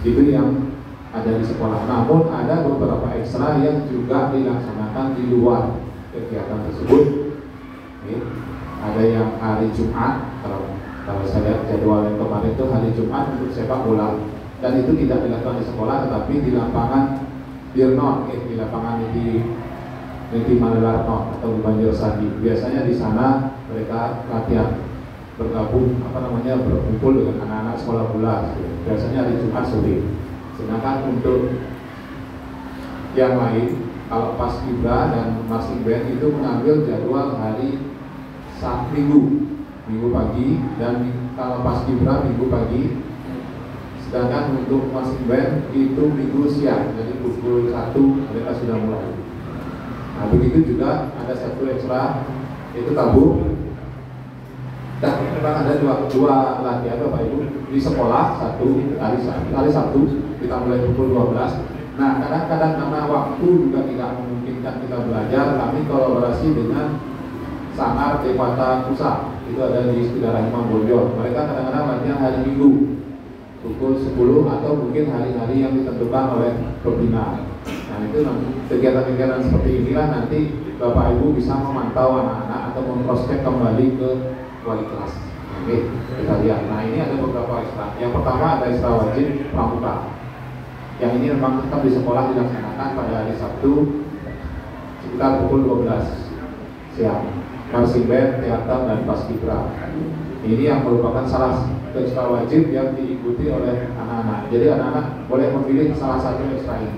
Itu yang ada di sekolah. Namun ada beberapa ekstra yang juga dilaksanakan di luar kegiatan tersebut. Oke. Ada yang hari Jumat, kalau saya lihat jadwal yang kemarin itu hari Jumat untuk sepak bola, dan itu tidak dilakukan di sekolah tetapi di lapangan Dirnon, di lapangan di Manelarno atau di Banjarsari. Biasanya di sana mereka latihan bergabung berkumpul dengan anak-anak sekolah bola. Biasanya hari Jumat sore. Sedangkan untuk yang lain, kalau Paskibra dan marching band itu mengambil jadwal hari Minggu pagi, dan kalau Paskibra Minggu pagi. Sedangkan untuk marching band itu Minggu siang, jadi pukul 1 mereka sudah mulai. Nah, begitu juga ada satu ekstra, itu tabung. Dan memang ada dua latihan Bapak Ibu di sekolah, hari Sabtu kita mulai pukul 12. Nah, kadang-kadang karena waktu juga tidak memungkinkan kita belajar, kami kolaborasi dengan Sanggar Dewata Pusat, itu ada di sekitar Imam Bonjol. Mereka kadang-kadang latihan hari Minggu pukul 10 atau mungkin hari-hari yang ditentukan oleh pembina. Nah, itu kegiatan-kegiatan seperti inilah nanti Bapak Ibu bisa memantau anak-anak atau memprospek kembali ke wali kelas. Oke, kita lihat. Nah, ini ada beberapa ekstra. Yang pertama ada ekstra wajib pramuka. Yang ini memang tetap di sekolah dilaksanakan pada hari Sabtu sekitar pukul 12 siang. Marching band, teater, dan paskibra. Ini yang merupakan salah satu ekstra wajib yang diikuti oleh anak-anak. Jadi anak-anak boleh memilih salah satu ekstra ini.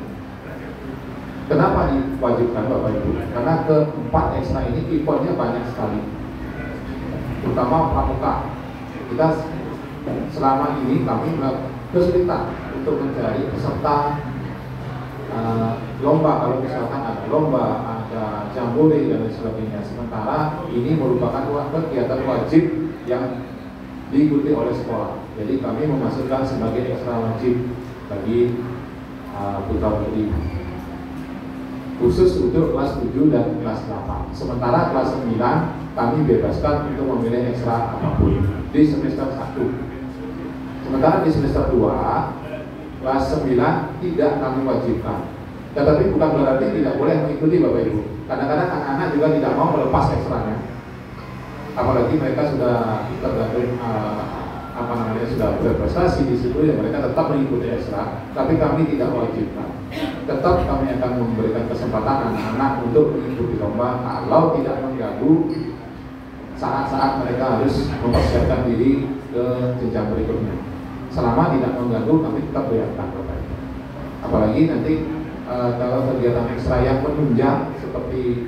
Kenapa diwajibkan Bapak Ibu? Karena keempat ekstra ini efortnya banyak sekali, terutama pramuka. Kita selama ini kami kesulitan untuk mencari peserta lomba. Kalau misalkan ada lomba, ada jambore dan lain sebagainya. Sementara ini merupakan kegiatan wajib yang diikuti oleh sekolah. Jadi kami memasukkan sebagai ekstra wajib bagi putra putri, khusus untuk kelas 7 dan kelas 8. Sementara kelas 9 kami bebaskan untuk memilih ekstra apapun di semester 1. Sementara di semester 2, kelas 9 tidak kami wajibkan. Tetapi bukan berarti tidak boleh mengikuti Bapak Ibu. Kadang-kadang anak-anak juga tidak mau melepas ekstranya. Apalagi mereka sudah tergantung sudah berprestasi di situ, ya mereka tetap mengikuti ekstra. Tapi kami tidak wajibkan. Tetap kami akan memberikan kesempatan anak-anak untuk mengikuti lomba kalau tidak mengganggu saat-saat mereka harus mempersiapkan diri ke jenjang berikutnya. Selama tidak mengganggu, kami tetap berikan Bapak Ibu. Apalagi nanti kalau kegiatan ekstra yang menunjang seperti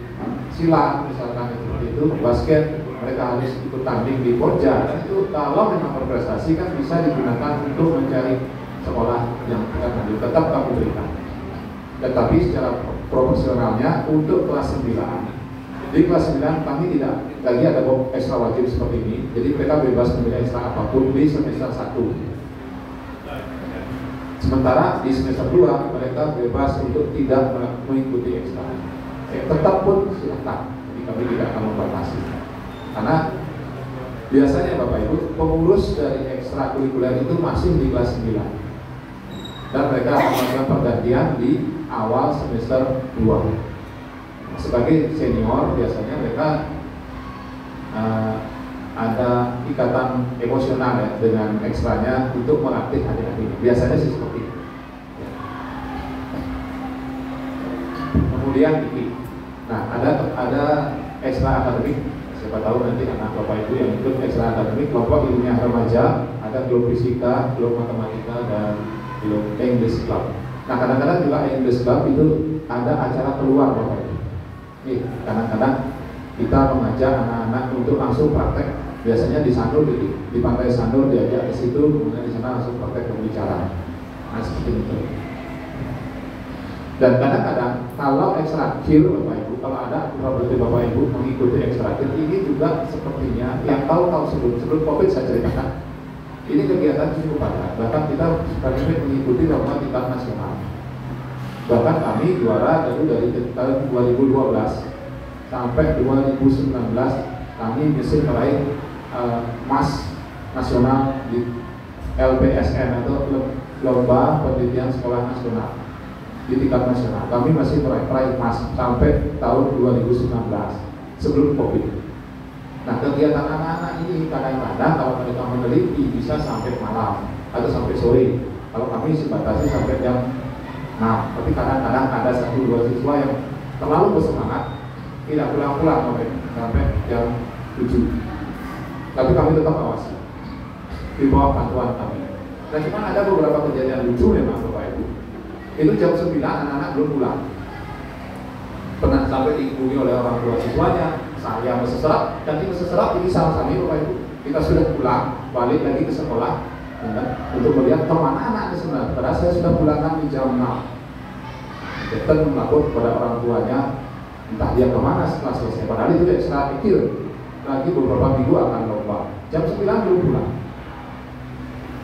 silat misalkan seperti itu, basket, mereka harus ikut tanding di Porja, dan itu kalau memang berprestasi kan bisa digunakan untuk mencari sekolah yang kita ambil. Tetap kami berikan. Tetapi secara proporsionalnya untuk kelas 9, di kelas 9 kami tidak lagi ada ekstra wajib seperti ini. Jadi mereka bebas memilih ekstra apapun di semester 1. Sementara di semester 2 mereka bebas untuk tidak mengikuti ekstra. Tetap pun silakan. Jadi kami tidak akan membatasi. Karena biasanya Bapak Ibu pengurus dari ekstrakurikuler itu masih di kelas 9. Dan mereka akan melakukan pergantian di awal semester 2. Sebagai senior biasanya mereka ada ikatan emosional ya dengan ekstranya untuk melatih adik-adik. Biasanya sih seperti itu. Kemudian ini, nah ada ekstra akademik. Siapa tahu nanti anak Bapak Ibu yang ikut ekstra akademik, kelompok ilmiah remaja, ada grup fisika, grup matematika, dan grup English Club. Nah kadang-kadang juga English Club itu ada acara keluar Bapak Ibu. Nih kadang-kadang kita mengajak anak-anak untuk langsung praktek. Biasanya di Sanur, di pantai Sanur diajak ke situ, kemudian di sana langsung praktek pembicaraan. Nah seperti itu. Dan kadang-kadang kalau ekstra kir Bapak Ibu, kalau ada berarti Bapak Ibu mengikuti ekstra kir, ini juga sepertinya yang tahu sebelum COVID saya ceritakan. Ini kegiatan cukup padat. Bahkan kita sekaligus mengikuti lomba tingkat nasional. Bahkan kami juara dari tahun 2012 sampai 2019 kami bisa meraih emas nasional di LPSN atau lomba penelitian sekolah nasional di tingkat nasional. Kami masih meraih emas sampai tahun 2019 sebelum COVID. Nah, kegiatan anak-anak ini kadang-kadang kalau mereka meneliti bisa sampai malam atau sampai sore. Kalau kami dibatasi sampai jam 6. Tapi kadang-kadang ada 1-2 siswa yang terlalu bersemangat tidak pulang-pulang sampai jam 7. Tapi kami tetap awasi di bawah pantauan kami. Nah, cuma ada beberapa kejadian lucu memang Bapak Ibu. Itu jam 9 anak-anak belum pulang. Pernah sampai dihubungi oleh orang tua siswanya, saya meseserap, dan di meseserap ini sama-sama Bapak Ibu. Kita sudah pulang, balik lagi ke sekolah untuk melihat kemana anak sebenarnya. Padahal saya sudah pulangkan di jam 6. Kita melapor kepada orang tuanya, entah dia kemana setelah selesai. Padahal itu tidak salah pikir. Lagi beberapa minggu akan lomba. Jam 9 belum pulang.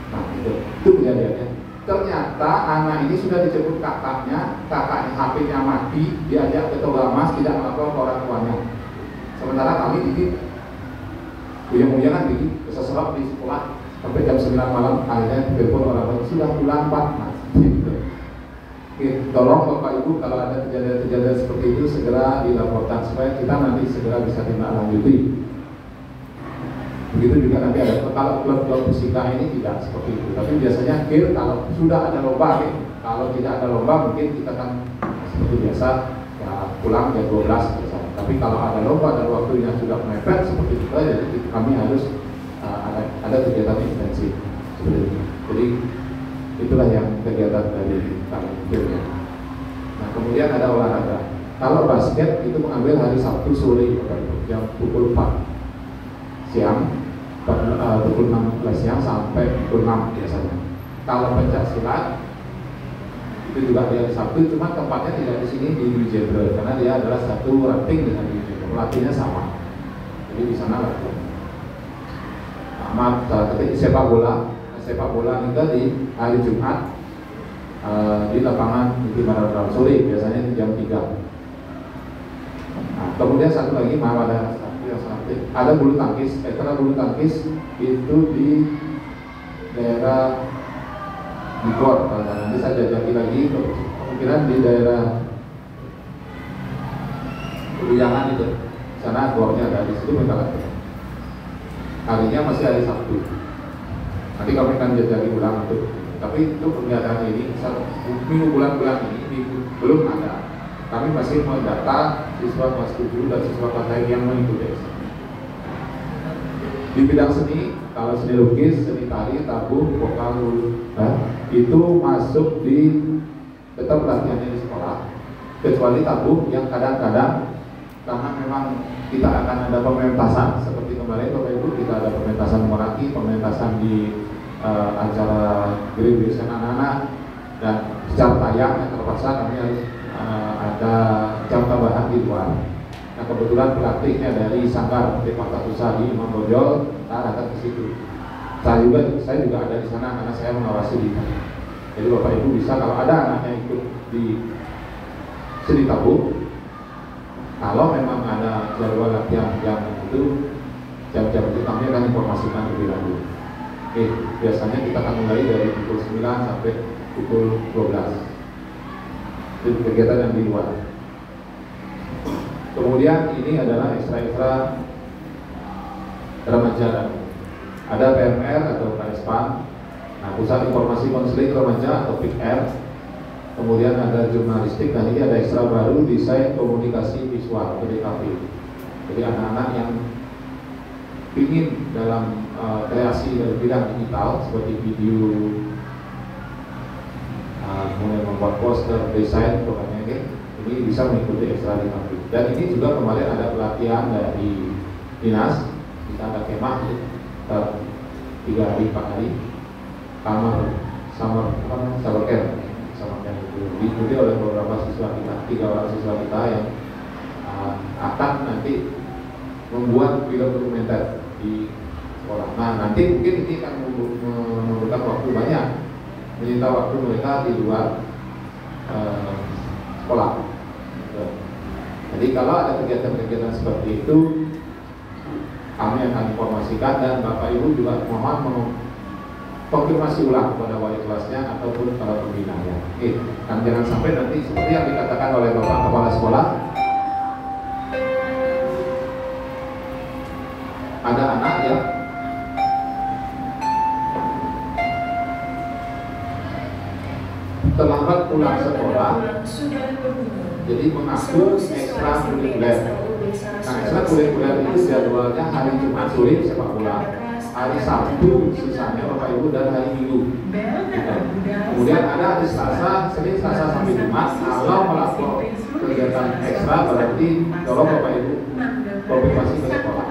Nah, itu kejadiannya. Ternyata anak ini sudah dijemput kakaknya HP-nya mati, diajak ke Togamas, tidak melapor ke orang tuanya. Sementara kami bikin uyang-uyangan, bikin keseserap di sekolah sampai jam 9 malam, akhirnya telepon orang tua sudah pulang Pak. Nah, gitu. Oke, tolong Bapak Ibu kalau ada kejadian-kejadian seperti itu segera dilaporkan supaya kita nanti segera bisa tindak lanjuti. Begitu juga nanti ada, kalau klub-klub fisika ini tidak seperti itu. Tapi biasanya kalau sudah ada lomba, kalau tidak ada lomba mungkin kita kan seperti biasa ya pulang jam 12 selesai. Tapi kalau ada lomba dan waktunya sudah mepet seperti itu, jadi kami harus ada kegiatan intensif seperti itu. Jadi itulah yang kegiatan dari kami. Nah, kemudian ada olahraga. Kalau basket itu mengambil hari Sabtu sore jam pukul 4 siang, pukul 16 siang sampai pukul 6 biasanya. Kalau pencak silat itu juga di hari Sabtu, cuma tempatnya tidak di sini di Dwi Jenderal karena dia adalah satu ranting dengan Dwi Jenderal. Pelatihnya sama, jadi di sana latihan. Sepak bola juga di hari Jumat di lapangan di Maradona sore biasanya di jam 3. Nah, kemudian satu lagi ada bulu tangkis. Karena bulu tangkis itu di daerah di Gor. Nanti saya jajaki lagi kemungkinan di daerah Uyangan itu. Sana gornya ada di situ mereka latihan. Harinya masih hari Sabtu. Nanti kami akan jajaki ulang itu. Tapi untuk kegiatan ini minggu bulan-bulan ini belum ada. Kami masih mendata siswa kelas 7 dan siswa kelas lain yang mengikuti. Di bidang seni, kalau seni lukis, seni tari, tabuh, vokal, itu masuk di tetap latihannya di sekolah. Kecuali tabuh yang kadang-kadang karena memang kita akan ada pementasan seperti kemarin Bapak Ibu, kita ada pementasan Meraki, pementasan di acara graduation anak-anak, dan jam tayang yang terpaksa kami harus ada jam tambahan di luar. Nah, kebetulan pelatihnya dari Sanggar Departemen Usaha di Imam Bonjol, kita datang ke situ. Saya juga ada di sana karena saya mengawasi di sana. Jadi Bapak Ibu bisa kalau ada anaknya ikut di seni tabuh, kalau memang ada jadwal latihan yang itu jam-jam itu kami akan informasikan lebih lanjut. Oke, biasanya kita akan mulai dari pukul 9 sampai pukul 12. Itu kegiatan yang di luar. Kemudian ini adalah ekstra remaja. Ada PMR atau PSPAN, nah, Pusat Informasi Konseling Remaja atau PIKR. Kemudian ada jurnalistik, dan ini ada ekstra baru desain komunikasi visual (DKV). Jadi anak-anak yang ingin dalam kreasi dari bidang digital seperti video, mulai membuat poster, desain, pokoknya ini bisa mengikuti ekstra DKV. Dan ini juga kemarin ada pelatihan dari dinas, kita ada kemah 3 hari 4 hari summer camp itu diikuti oleh beberapa siswa kita, 3 orang siswa kita yang akan nanti membuat film dokumenter di sekolah. Nah, nanti mungkin ini akan memerlukan waktu banyak, menyita waktu mereka di luar sekolah. Jadi kalau ada kegiatan-kegiatan seperti itu, kami akan informasikan, dan Bapak Ibu juga mohon konfirmasi ulang kepada wali kelasnya ataupun para pembinanya. Kan jangan sampai nanti seperti yang dikatakan oleh Bapak Kepala Sekolah, ada anak yang terlambat pulang sekolah, jadi mengaku ekstra kurikuler. Nah, ekstra kurikuler itu jadwalnya hari Jumat sore sepak bola, hari Sabtu sisanya Bapak Ibu, dan hari Minggu. Kemudian ada hari Selasa, Senin, Selasa sampai Jumat. Kalau melapor kegiatan ekstra berarti tolong Bapak Ibu konfirmasi ke sekolah.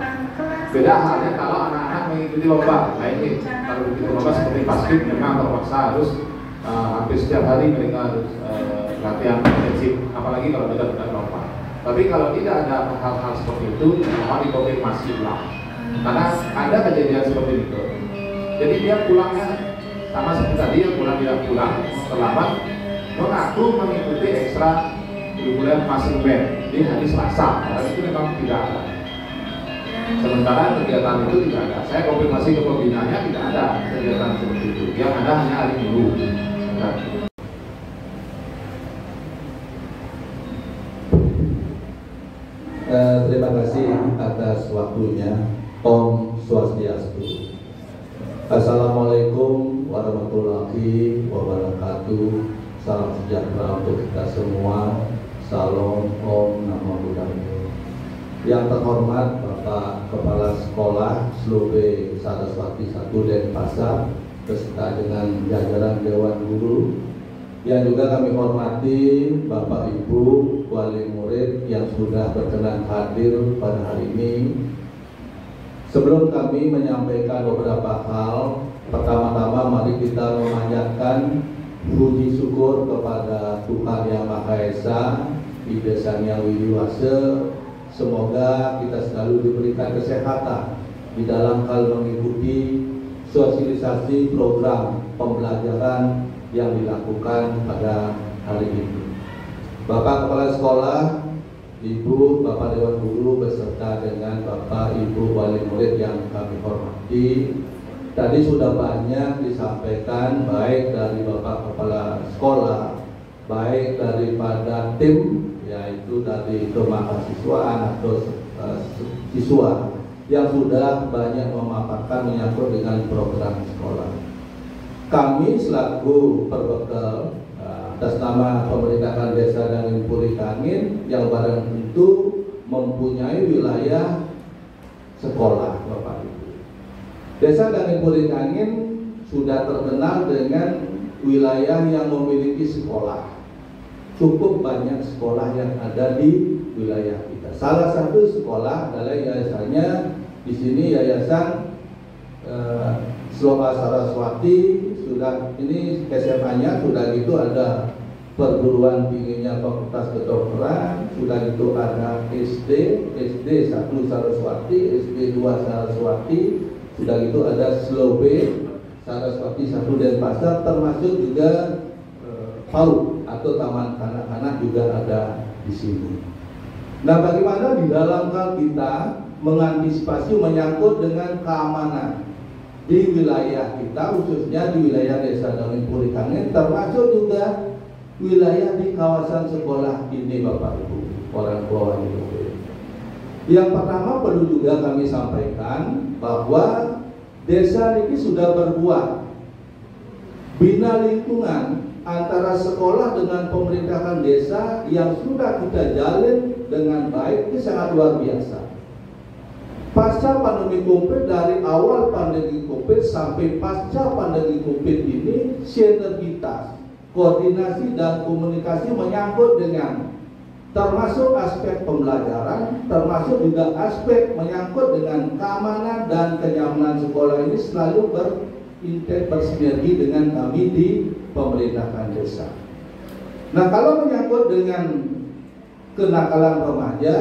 Beda halnya kalau anak-anak mengikuti lomba. Nah ini kalau begitu lomba seperti basket memang terpaksa harus hampir setiap hari mereka harus latihan intensif, apalagi kalau dekat-dekat lomba. Tapi kalau tidak ada hal-hal seperti itu, mohon dikonfirmasi ulang. Karena ada kejadian seperti itu. Jadi dia pulangnya sama seperti tadi, yang pulang tidak pulang terlambat, mengaku mengikuti ekstra kurikuler passing band di hari Selasa. Karena itu memang tidak ada. Sementara kegiatan itu tidak ada. Saya konfirmasi ke pembinanya, tidak ada kegiatan seperti itu. Yang ada hanya hari Minggu. Terima kasih atas waktunya. Om Swastiastu. Assalamualaikum warahmatullahi wabarakatuh. Salam sejahtera untuk kita semua. Salam Om Namo Buddhaya. Yang terhormat Bapak Kepala Sekolah Slobe Saraswati 1 Denpasar beserta dengan jajaran Dewan Guru, yang juga kami hormati Bapak Ibu wali murid yang sudah berkenan hadir pada hari ini. Sebelum kami menyampaikan beberapa hal, pertama-tama mari kita memanjatkan puji syukur kepada Tuhan Yang Maha Esa, Idesanya Widiwase. Semoga kita selalu diberikan kesehatan di dalam hal mengikuti sosialisasi program pembelajaran yang dilakukan pada hari ini. Bapak Kepala Sekolah, Ibu, Bapak Dewan Guru beserta dengan Bapak Ibu wali murid yang kami hormati, tadi sudah banyak disampaikan baik dari Bapak Kepala Sekolah, baik daripada tim, yaitu dari kemahasiswaan atau siswa yang sudah banyak memaparkan menyangkut dengan program sekolah. Kami selaku perbekal atas nama Pemerintahan Desa Dangin Purikangin yang barang tentu mempunyai wilayah sekolah, Bapak Ibu. Desa Dangin Purikangin sudah terkenal dengan wilayah yang memiliki sekolah. Cukup banyak sekolah yang ada di wilayah kita. Salah satu sekolah adalah yayasannya di sini, Yayasan Sloba Saraswati. Sudah ini SMA-nya, sudah gitu ada perguruan tingginya Fakultas Kedokteran, sudah gitu ada SD 1 Saraswati, SD 2 Saraswati, sudah gitu ada Slobe Saraswati 1 Denpasar, termasuk juga PAUD atau taman kanak-kanak juga ada di sini. Nah, bagaimana di dalam hal kita mengantisipasi menyangkut dengan keamanan di wilayah kita, khususnya di wilayah Desa Dangin Purikangin, termasuk juga wilayah di kawasan sekolah ini, Bapak Ibu, orang tua wali murid. Yang pertama perlu juga kami sampaikan bahwa desa ini sudah berbuat bina lingkungan antara sekolah dengan pemerintahan desa yang sudah kita jalin dengan baik, ini sangat luar biasa. Pasca pandemi COVID, dari awal pandemi COVID sampai pasca pandemi COVID ini, sinergitas, koordinasi dan komunikasi menyangkut dengan termasuk aspek pembelajaran, termasuk juga aspek menyangkut dengan keamanan dan kenyamanan sekolah ini selalu bersinergi dengan kami di pemerintahan desa. Nah, kalau menyangkut dengan kenakalan remaja,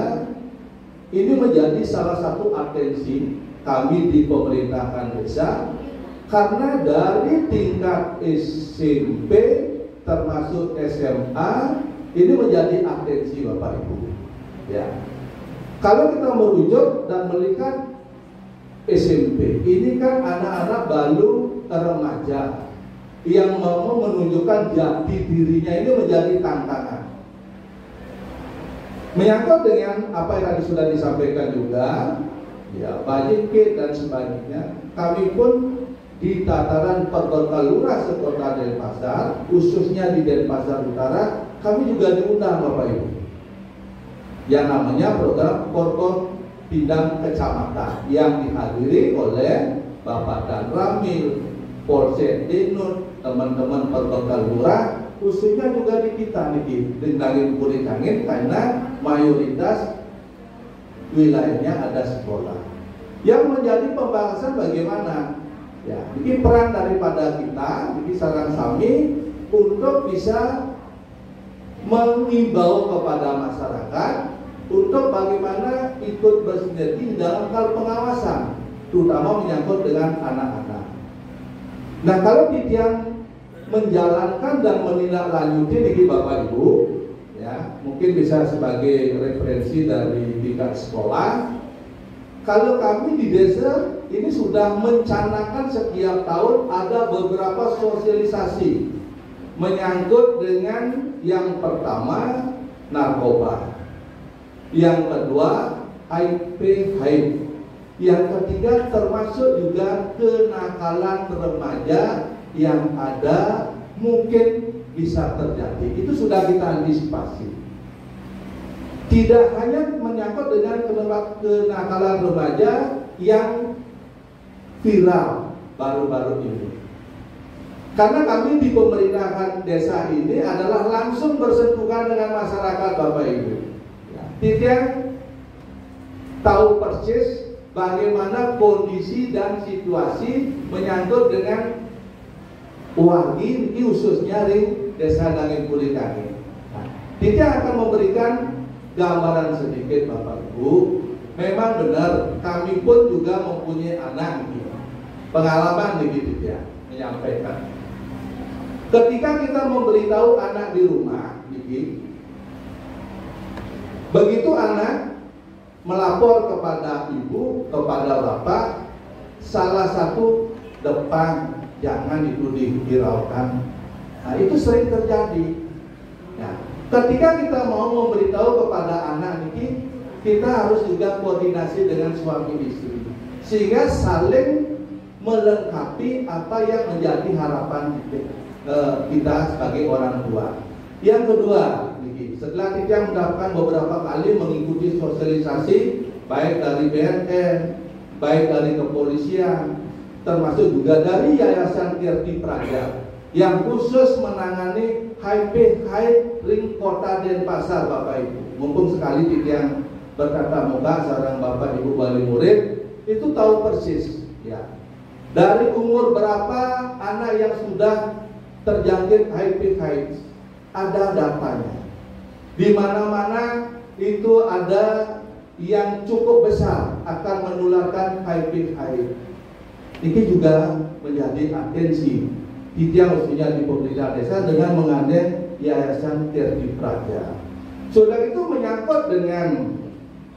ini menjadi salah satu atensi kami di pemerintahan desa, karena dari tingkat SMP termasuk SMA ini menjadi atensi Bapak Ibu. Ya, kalau kita merujuk dan melihat SMP, ini kan anak-anak baru remaja yang mau menunjukkan jati dirinya ini menjadi tantangan. Menyangkut dengan apa yang tadi sudah disampaikan juga, ya Bajen K dan sebagainya, kami pun di tataran Perkota Lurah Sekota Denpasar, khususnya di Denpasar Utara, kami juga diundang Bapak Ibu, yang namanya program Porkot Bidang Kecamatan, yang dihadiri oleh Bapak Dan Ramil, Polsek Dinut, teman-teman Perkota Lurah, khususnya juga di kita nih, di Dangin Puricangin, karena mayoritas wilayahnya ada sekolah. Yang menjadi pembahasan bagaimana? Ya, ini peran daripada kita, ini saran kami untuk bisa mengimbau kepada masyarakat untuk bagaimana ikut bersinergi dalam hal pengawasan, terutama menyangkut dengan anak-anak. Nah, kalau yang menjalankan dan menindaklanjuti ini Bapak Ibu, ya mungkin bisa sebagai referensi dari tingkat sekolah. Kalau kami di desa ini sudah mencanangkan setiap tahun ada beberapa sosialisasi menyangkut dengan yang pertama narkoba, yang kedua HIV, yang ketiga termasuk juga kenakalan remaja yang ada mungkin bisa terjadi. Itu sudah kita antisipasi. Tidak hanya menyangkut dengan kenakalan remaja yang viral baru-baru ini. Karena kami di pemerintahan desa ini adalah langsung bersentuhan dengan masyarakat Bapak Ibu. Tidak tahu persis bagaimana kondisi dan situasi menyangkut dengan wargi ini khususnya di desa Dangin Puricangin. Tidak akan memberikan gambaran sedikit Bapak Ibu. Memang benar kami pun juga mempunyai anak ini. Pengalaman begitu ya menyampaikan. Ketika kita memberitahu anak di rumah, begitu anak melapor kepada ibu, kepada bapak, salah satu depan jangan itu dihiraukan. Nah, itu sering terjadi. Nah, ketika kita mau memberitahu kepada anak ini, kita harus juga koordinasi dengan suami istri, sehingga saling melengkapi apa yang menjadi harapan kita sebagai orang tua. Yang kedua, setelah kita mendapatkan beberapa kali mengikuti sosialisasi baik dari BNN, baik dari kepolisian, termasuk juga dari Yayasan Tirti Praja yang khusus menangani HIV ring Kota Denpasar Bapak Ibu. Mumpung sekali yang bertatap muka seorang Bapak Ibu wali murid itu tahu persis ya. Dari umur berapa anak yang sudah terjangkit HIV/AIDS ada datanya. Di mana-mana itu ada yang cukup besar akan menularkan HIV/AIDS. Ini juga menjadi atensi tidak khususnya di pemerintah desa dengan mengandeng Yayasan Tirti Praja. Sudah itu menyangkut dengan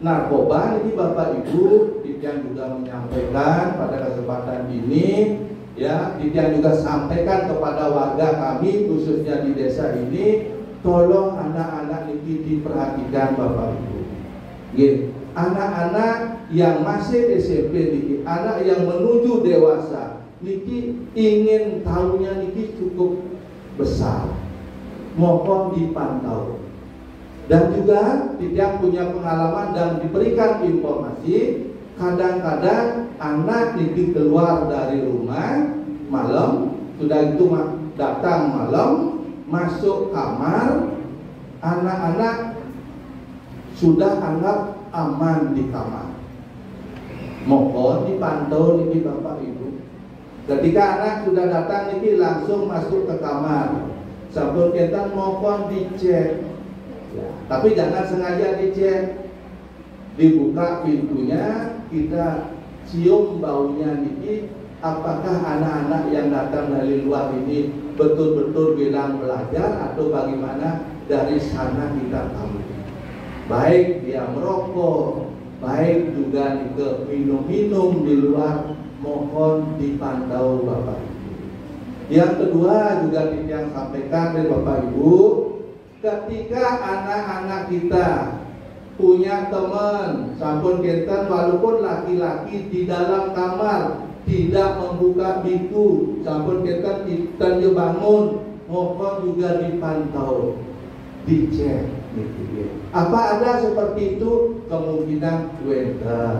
narkoba, ini Bapak Ibu yang juga menyampaikan pada kesempatan ini. Ya, Didian juga sampaikan kepada warga kami khususnya di desa ini, tolong anak-anak ini diperhatikan Bapak Ibu. Anak-anak yang masih SMP niki, anak yang menuju dewasa niki ingin tahunya niki cukup besar. Mohon dipantau. Dan juga tidak punya pengalaman dan diberikan informasi. Kadang-kadang anak niki keluar dari rumah malam, sudah itu datang malam, masuk kamar, anak-anak sudah anggap aman di kamar. Mohon dipantau niki Bapak Ibu. Ketika anak sudah datang niki langsung masuk ke kamar, sampun kita mohon dicek. Ya, tapi jangan sengaja dicek. Dibuka pintunya, kita cium baunya niki, apakah anak-anak yang datang dari luar ini betul-betul bilang belajar atau bagaimana, dari sana kita tahu. Baik dia merokok, baik juga ke minum-minum di luar, mohon dipantau Bapak Ibu. Yang kedua juga yang sampaikan dari Bapak Ibu, ketika anak-anak kita punya teman sampun kinten walaupun laki-laki di dalam kamar tidak membuka pintu sampun kinten kita bangun, mohon juga dipantau, dicek. Apa ada seperti itu? Kemungkinan wenten.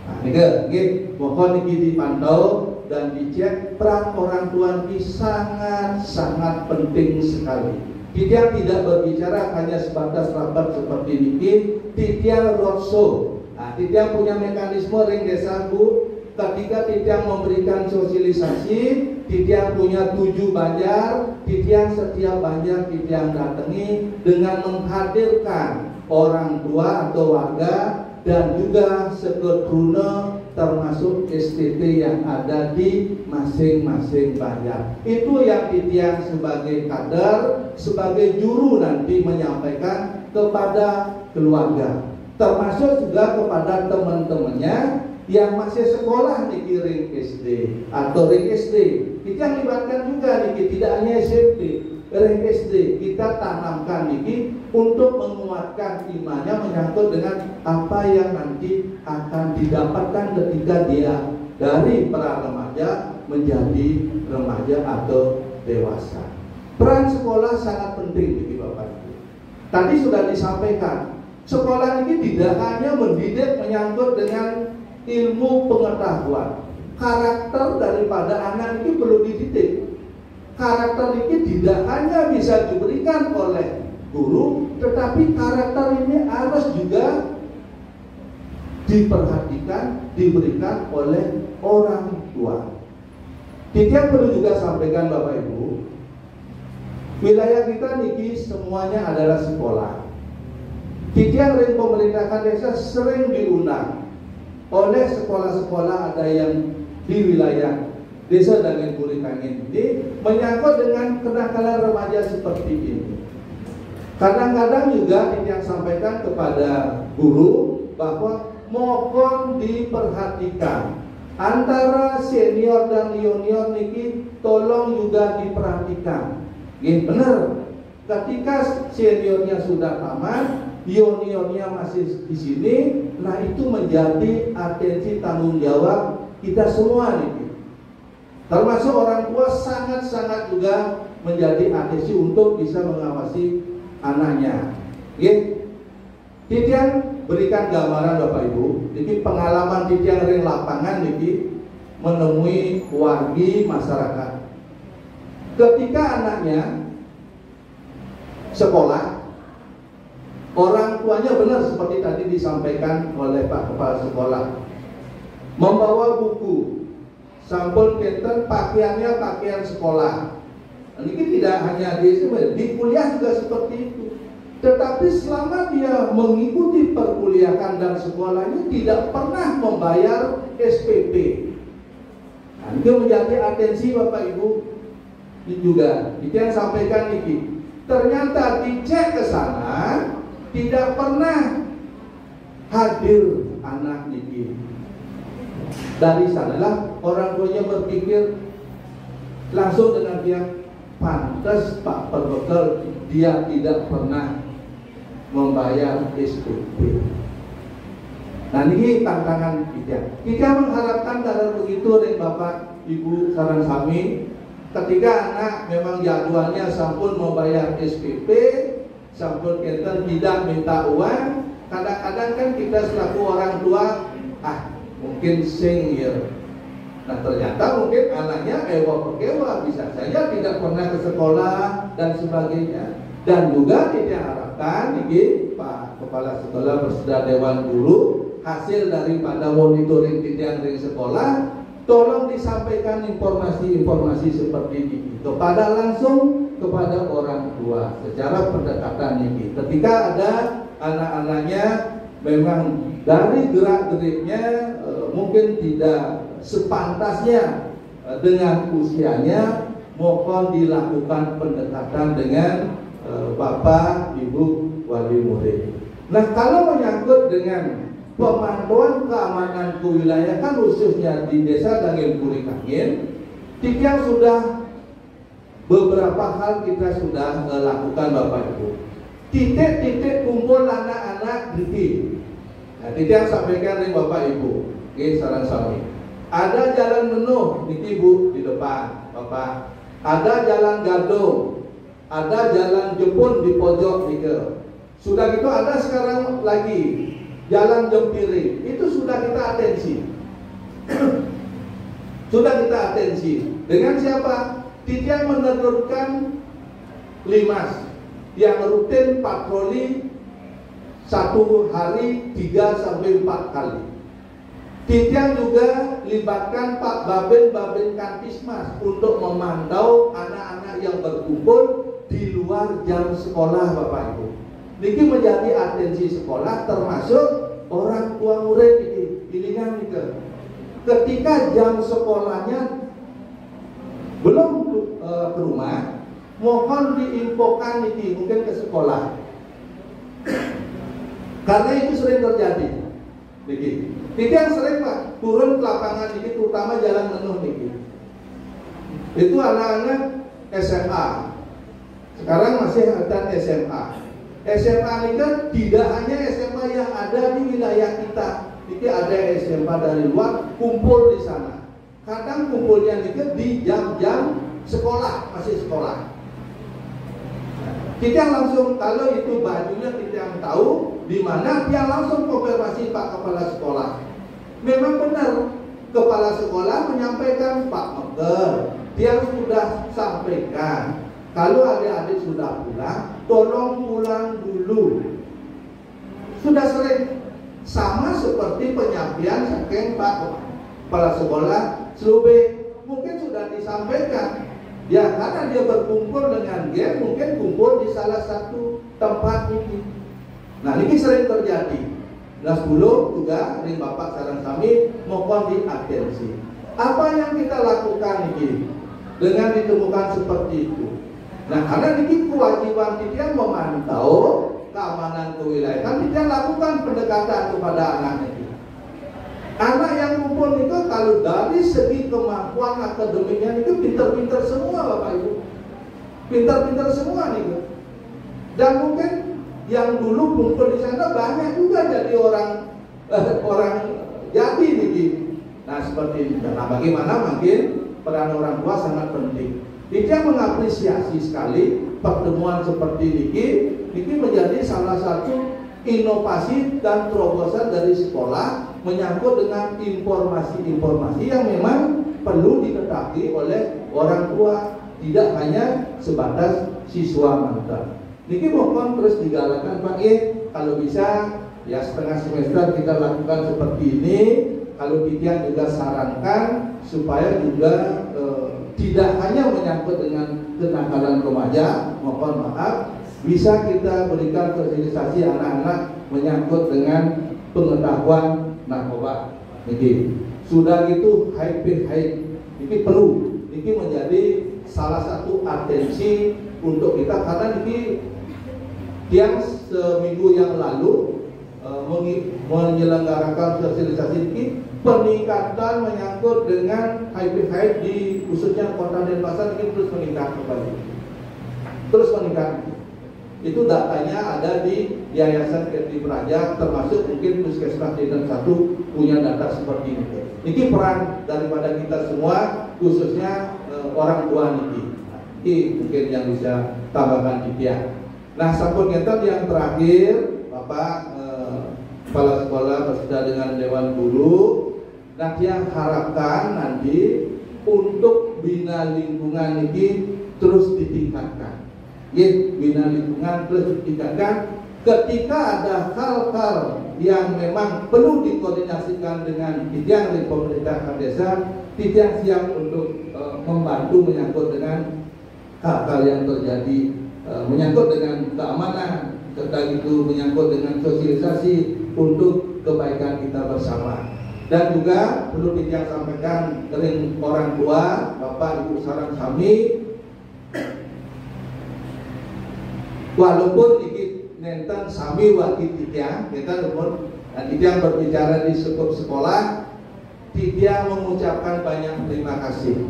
Nah, ini mohon ini dipantau dan dicek. Peran orang tua ini sangat penting sekali. Dia tidak berbicara hanya sebatas rapat seperti ini. Dia roadshow. Nah, dia punya mekanisme ring desa Bu. Ketika dia memberikan sosialisasi, dia punya 7 banjar, dia setiap banjar dia datangi dengan menghadirkan orang tua atau warga dan juga seketruna termasuk STT yang ada di masing-masing banjar. Itu yang dia sebagai kader, sebagai juru nanti menyampaikan kepada keluarga, termasuk juga kepada teman-temannya yang masih sekolah di ring SD atau ring SD. Kita libatkan juga nih, tidak hanya SMP, ring SD kita tanamkan ini untuk menguatkan imannya menyangkut dengan apa yang nanti akan didapatkan ketika dia dari pra remaja menjadi remaja atau dewasa. Peran sekolah sangat penting bagi Bapak Ibu. Tadi sudah disampaikan, sekolah ini tidak hanya mendidik menyangkut dengan ilmu pengetahuan. Karakter daripada anak ini perlu dididik. Karakter ini tidak hanya bisa diberikan oleh guru, tetapi karakter ini harus juga diperhatikan, diberikan oleh orang tua. Kita perlu juga sampaikan Bapak Ibu, wilayah kita niki semuanya adalah sekolah. Kita ring pemerintahan desa sering diundang oleh sekolah-sekolah ada yang di wilayah desa Dangen Kuritangin ini menyangkut dengan kenakalan remaja seperti ini. Kadang-kadang juga yang sampaikan kepada guru bahwa mohon diperhatikan antara senior dan junior niki tolong juga diperhatikan. Benar. Ketika seniornya sudah tamat, juniornya masih di sini, nah itu menjadi atensi tanggung jawab kita semua nih. Termasuk orang tua sangat-sangat juga menjadi atensi untuk bisa mengawasi anaknya. Titian berikan gambaran Bapak Ibu, ini pengalaman titian ring lapangan ini menemui wargi masyarakat. Ketika anaknya sekolah, orang tuanya benar seperti tadi disampaikan oleh Pak Kepala Sekolah, membawa buku, sampul kinten pakaiannya pakaian sekolah. Ini tidak hanya di kuliah juga seperti itu. Tetapi selama dia mengikuti perkuliahan dan sekolahnya tidak pernah membayar SPP. Nah, itu menjadi atensi Bapak Ibu. Ini juga kita sampaikan ini. Ternyata dicek ke sana tidak pernah hadir anak ini. Dari sanalah orang tuanya berpikir langsung dengan dia, pantas Pak Perbekal dia tidak pernah membayar SPP. Nah ini tantangan kita. Kita mengharapkan cara begitu dari Bapak Ibu sareng sami. Ketika anak memang jadwalnya sampun membayar SPP, sampun kita tidak minta uang, kadang-kadang kan kita selaku orang tua, mungkin sing ya. Nah ternyata mungkin anaknya ewa-pekewa, bisa saja tidak pernah ke sekolah dan sebagainya. Dan juga kita harapkan ini Pak Kepala Sekolah beserta Dewan Guru, hasil daripada monitoring titian ring sekolah, tolong disampaikan informasi-informasi seperti ini kepada langsung kepada orang tua secara pendekatan ini. Ketika ada anak-anaknya memang dari gerak-geriknya mungkin tidak sepantasnya dengan usianya, mohon dilakukan pendekatan dengan Bapak Ibu wali murid. Nah kalau menyangkut dengan pemantauan keamanan kewilayahan khususnya di desa Dangen Kuritangin, Tiga sudah beberapa hal kita sudah lakukan Bapak Ibu. Titik-titik kumpul anak-anak niki. Nah, titik yang sampaikan dari Bapak Ibu. Oke, saran sami. Ada jalan menuh niki Bu di depan, Bapak. Ada jalan gadung, ada jalan jepun di pojok niki. Sudah gitu ada sekarang lagi jalan jempiring. Itu sudah kita atensi. Sudah kita atensi. Dengan siapa? Titik yang menurunkan Limas yang rutin patroli satu hari 3 sampai 4 kali. Titik juga libatkan Pak Babin Kantismas untuk memantau anak-anak yang berkumpul di luar jam sekolah Bapak Ibu. Niki menjadi atensi sekolah termasuk orang tua murid ini kan ketika jam sekolahnya belum ke rumah, mohon diinfokan niki mungkin ke sekolah. Karena itu sering terjadi. Niki yang sering Pak turun ke lapangan niki terutama jalan menuh niki. Itu anak-anak SMA. Sekarang masih ada SMA. SMA ini kan tidak hanya SMA yang ada di wilayah kita. Niki ada SMA dari luar kumpul di sana. Kadang kumpulnya di jam-jam sekolah, masih sekolah. Kita langsung kalau itu bajunya kita yang tahu di mana, dia langsung konfirmasi Pak Kepala Sekolah. Memang benar Kepala Sekolah menyampaikan Pak Meker, dia sudah sampaikan kalau adik-adik sudah pulang, tolong pulang dulu. Sudah sering sama seperti penyampaian saking Pak Kepala Sekolah Slube, mungkin sudah disampaikan. Ya, karena dia berkumpul dengan game, mungkin kumpul di salah satu tempat ini. Nah, ini sering terjadi. Nah, 10 juga dari Bapak saran kami mohon diatensi. Apa yang kita lakukan ini dengan ditemukan seperti itu? Nah, karena ini kewajiban kita memantau keamanan kewilayahan, kita lakukan pendekatan kepada anak ini. Anak yang kumpul itu kalau dari segi kemampuan akademiknya itu pintar-pintar semua Bapak Ibu, pintar-pintar semua nih. Dan mungkin yang dulu kumpul di sana banyak juga jadi orang jadi nih. Nah seperti ini. Nah bagaimana makin peran orang tua sangat penting. Dia mengapresiasi sekali pertemuan seperti ini menjadi salah satu inovasi dan terobosan dari sekolah menyangkut dengan informasi-informasi yang memang perlu diketahui oleh orang tua, tidak hanya sebatas siswa mantan. Niki mohon terus digalakkan Pak kalau bisa ya setengah semester kita lakukan seperti ini. Kalau kita juga sarankan supaya juga tidak hanya menyangkut dengan kenakalan remaja, mohon maaf, bisa kita berikan sosialisasi anak-anak menyangkut dengan pengetahuan narkoba. Niki sudah gitu HIV ini perlu, ini menjadi salah satu atensi untuk kita karena ini yang seminggu yang lalu menyelenggarakan sosialisasi ini peningkatan menyangkut dengan HIV di khususnya Kota Denpasar ini terus meningkat kembali, terus meningkat. Itu datanya ada di Yayasan Kerti Praja, termasuk mungkin Puskesmas Deden 1 punya data seperti ini. Ini peran daripada kita semua, khususnya orang tua niki. Ini mungkin yang bisa tambahkan dia. Nah, sampun kita yang terakhir, Bapak Kepala Sekolah beserta dengan Dewan Guru, nah yang harapkan nanti untuk bina lingkungan ini terus ditingkatkan. Bina lingkungan terus ditingkatkan. Ketika ada hal-hal yang memang perlu dikoordinasikan dengan yang dari pemerintah desa, tidak siap untuk membantu menyangkut dengan hal-hal yang terjadi, menyangkut dengan keamanan, serta itu menyangkut dengan sosialisasi untuk kebaikan kita bersama. Dan juga perlu kita sampaikan dari orang tua, Bapak Ibu saran kami, walaupun dikit nenten sami wakil kita namun tidak berbicara di skup sekolah, tidak mengucapkan banyak terima kasih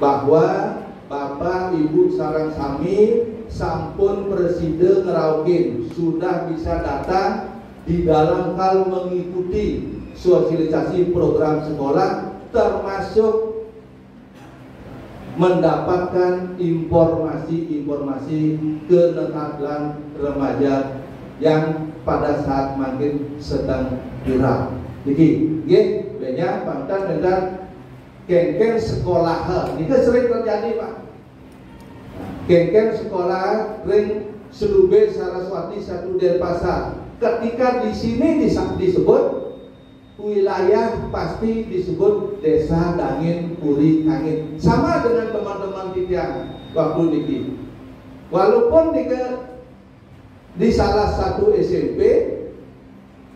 bahwa Bapak Bapak Ibu sareng sami sampun presiden ngeraukin sudah bisa datang di dalam hal mengikuti sosialisasi program sekolah, termasuk mendapatkan informasi-informasi kenakalan remaja yang pada saat makin sedang viral. Jadi, banyak pantan dan kengken sekolah, ini sering terjadi Pak. Kengken sekolah ring Selube Saraswati 1 Denpasar. Ketika di sini disebut wilayah, pasti disebut Desa Dangin Puri Angin. Sama dengan teman-teman Titian waktu niki. Walaupun di salah satu SMP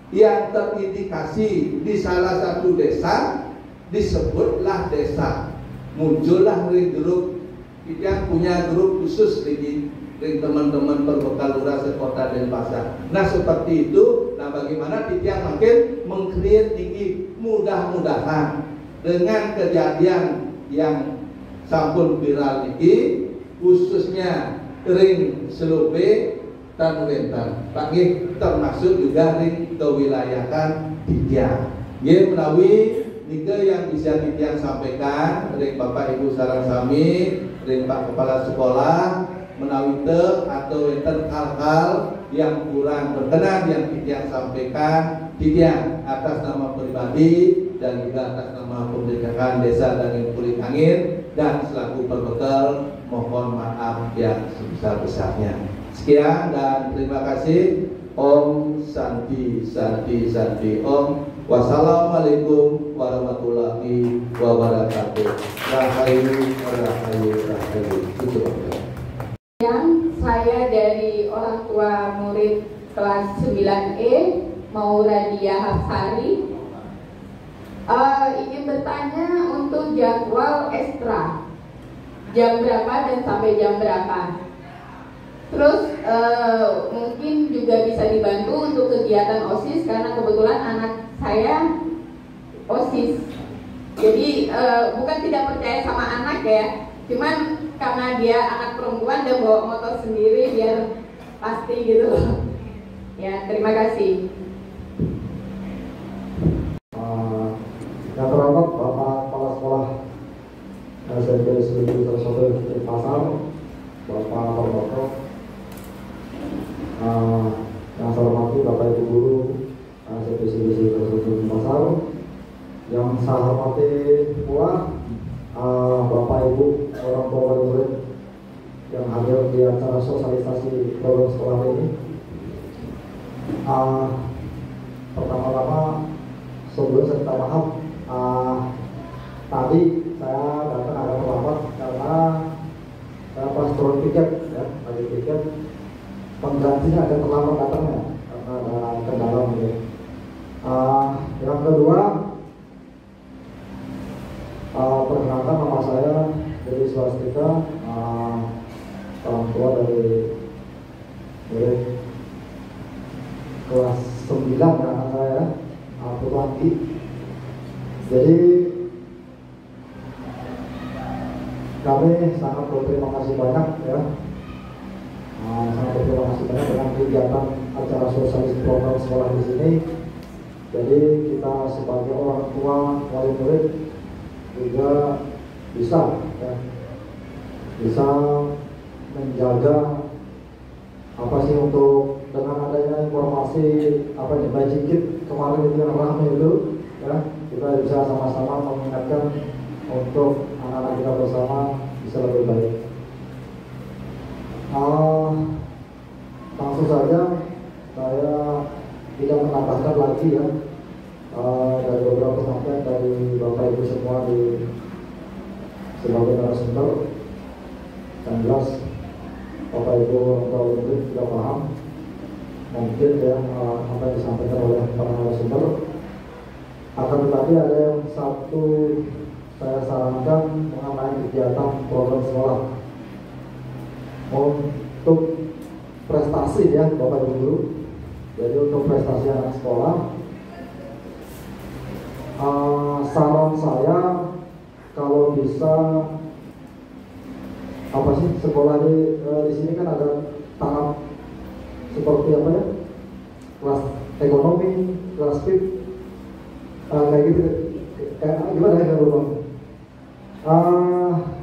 yang terindikasi di salah satu desa, disebutlah desa, muncullah ring grup yang punya grup khusus ring teman-teman perbekal lurah sekota Denpasar. Nah seperti itu. Nah bagaimana Titian makin mengkreat tinggi, mudah-mudahan dengan kejadian yang sampun viral ini, khususnya ring Selube Tanurentan, bagi termasuk juga ring kewilayahan Titian. Ya menawi nika yang bisa Titian sampaikan, ring Bapak Ibu sareng sami, ring Pak Kepala Sekolah, menawi atau enten hal-hal yang kurang berkenan yang Titian sampaikan, Titian atas nama pribadi dan juga atas nama Pemerintahan Desa Dangin Puri Angin dan selaku perbekal mohon maaf yang sebesar-besarnya. Sekian dan terima kasih. Om Santi Santi Santi Om. Wassalamualaikum warahmatullahi wabarakatuh. Rahayu rahayu rahayu. Tutup. Saya dari orang tua murid kelas 9E Mauradia Hapsari, ingin bertanya untuk jadwal ekstra jam berapa dan sampai jam berapa. Terus mungkin juga bisa dibantu untuk kegiatan OSIS karena kebetulan anak saya OSIS. Jadi bukan tidak percaya sama anak ya, cuman karena dia anak perempuan dan bawa motor sendiri biar pasti gitu. Ya, terima kasih. Yang terhormat Bapak Kepala Sekolah SMP Selube Saraswati Denpasar, Bapak Perbekal, yang saya hormati Bapak Ibu Guru SMP Selube Saraswati Denpasar, yang saya hormati pula Bapak Ibu orang tua murid yang hadir di acara sosialisasi program sekolah ini. Pertama-tama sebelum saya minta maaf, tadi saya datang agak terlambat karena saya pas turun tiket ya, bagi tiket penggantinya agak terlambat datangnya karena ada kendala mungkin. Yang kedua, perkenalkan nama saya dari Swastika, orang tua dari murid kelas 9 ya, anak saya Purwanti. Jadi kami sangat berterima kasih banyak ya, sangat berterima kasih banyak dengan kegiatan acara sosialisasi program sekolah di sini. Jadi kita sebagai orang tua wali murid juga bisa ya, bisa menjaga apa sih untuk dengan adanya informasi apa nih Bajikit kemarin itu yang ramai itu ya, kita bisa sama-sama mengingatkan untuk anak-anak kita bersama bisa lebih baik. Langsung saja saya tidak menambahkan lagi ya, dari beberapa sampaian dari Bapak Ibu semua di sebagai narasumber, yang jelas Bapak Ibu orang tua sudah paham mungkin ya apa yang disampaikan oleh para narasumber. Akan tetapi ada yang satu saya sarankan mengenai kegiatan program sekolah untuk prestasi ya Bapak Ibu guru. Jadi untuk prestasi anak sekolah, saran saya kalau bisa sih sekolah di sini kan ada tahap seperti apa ya, kelas ekonomi, kelas FIP, kayak gitu, kayak gimana ya kalau bang?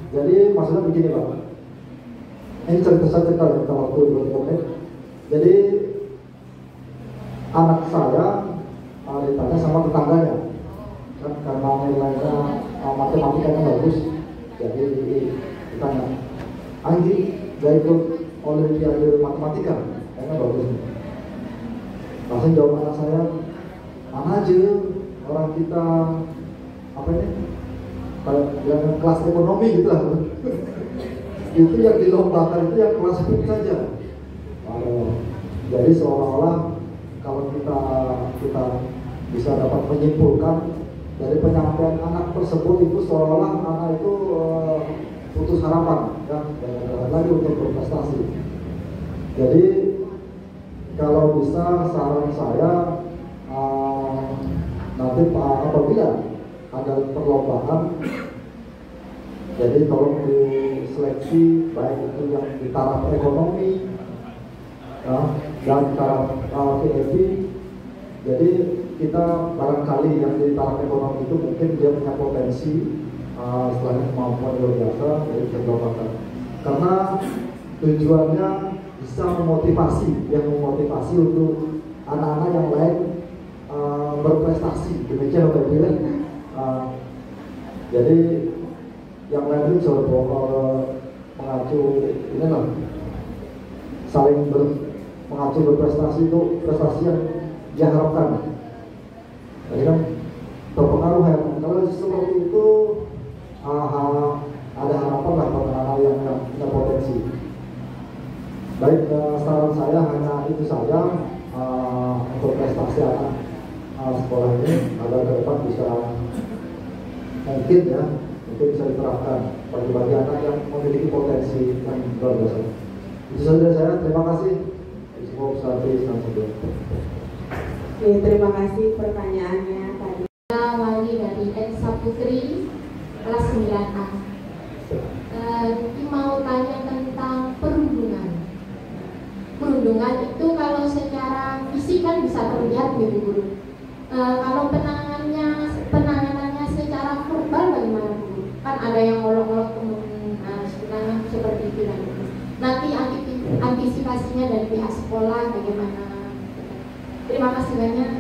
Jadi maksudnya begini Pak, ini cerita kita waktu di. Jadi anak saya ditanya sama tetangganya, kan karena nilainya matematikanya bagus, jadi ditanya, Anggi gak ikut olimpiade matematika, kayaknya bagus. Langsung jawab anak saya, mana aja orang kita apa ini, yang kelas ekonomi gitu lah. Itu yang dilombakan itu yang kelas FIP saja. Jadi seolah-olah kalau kita bisa dapat menyimpulkan dari penyampaian anak tersebut itu seolah-olah anak itu putus harapan, ya, lagi untuk berprestasi. Jadi kalau bisa saran saya nanti apabila ada perlombaan, jadi tolong diseleksi baik itu yang di taraf ekonomi ya, dan taraf VIP. Jadi kita barangkali yang di taraf ekonomi itu mungkin dia punya potensi, setelahnya kemampuan luar biasa, jadi bisa dilakukan. Karena tujuannya bisa memotivasi untuk anak-anak yang lain berprestasi, demikian Bapak Ibu. Jadi yang lain itu mengacu ini lah, saling mengacu berprestasi itu prestasi yang diharapkan. Jadi kan terpengaruh ya. Kalau seperti itu ada harapan lah pada anak yang punya potensi. Baik, saran saya hanya itu saja untuk prestasi anak sekolah ini agar ke depan bisa mungkin bisa diterapkan bagi anak yang memiliki potensi yang luar biasa. Itu saja saya, terima kasih. Terima kasih pertanyaannya tadi. Wali dari Elsa Putri kelas 9A. Mau tanya tentang perundungan. Perundungan itu kalau secara fisik kan bisa terlihat nih Bu Guru. Kalau penanganannya secara verbal bagaimana Bu? Kan ada yang ngolok-ngolok sebenarnya seperti itu dan itu. Nanti antisipasinya dari pihak sekolah bagaimana? Terima kasih banyak.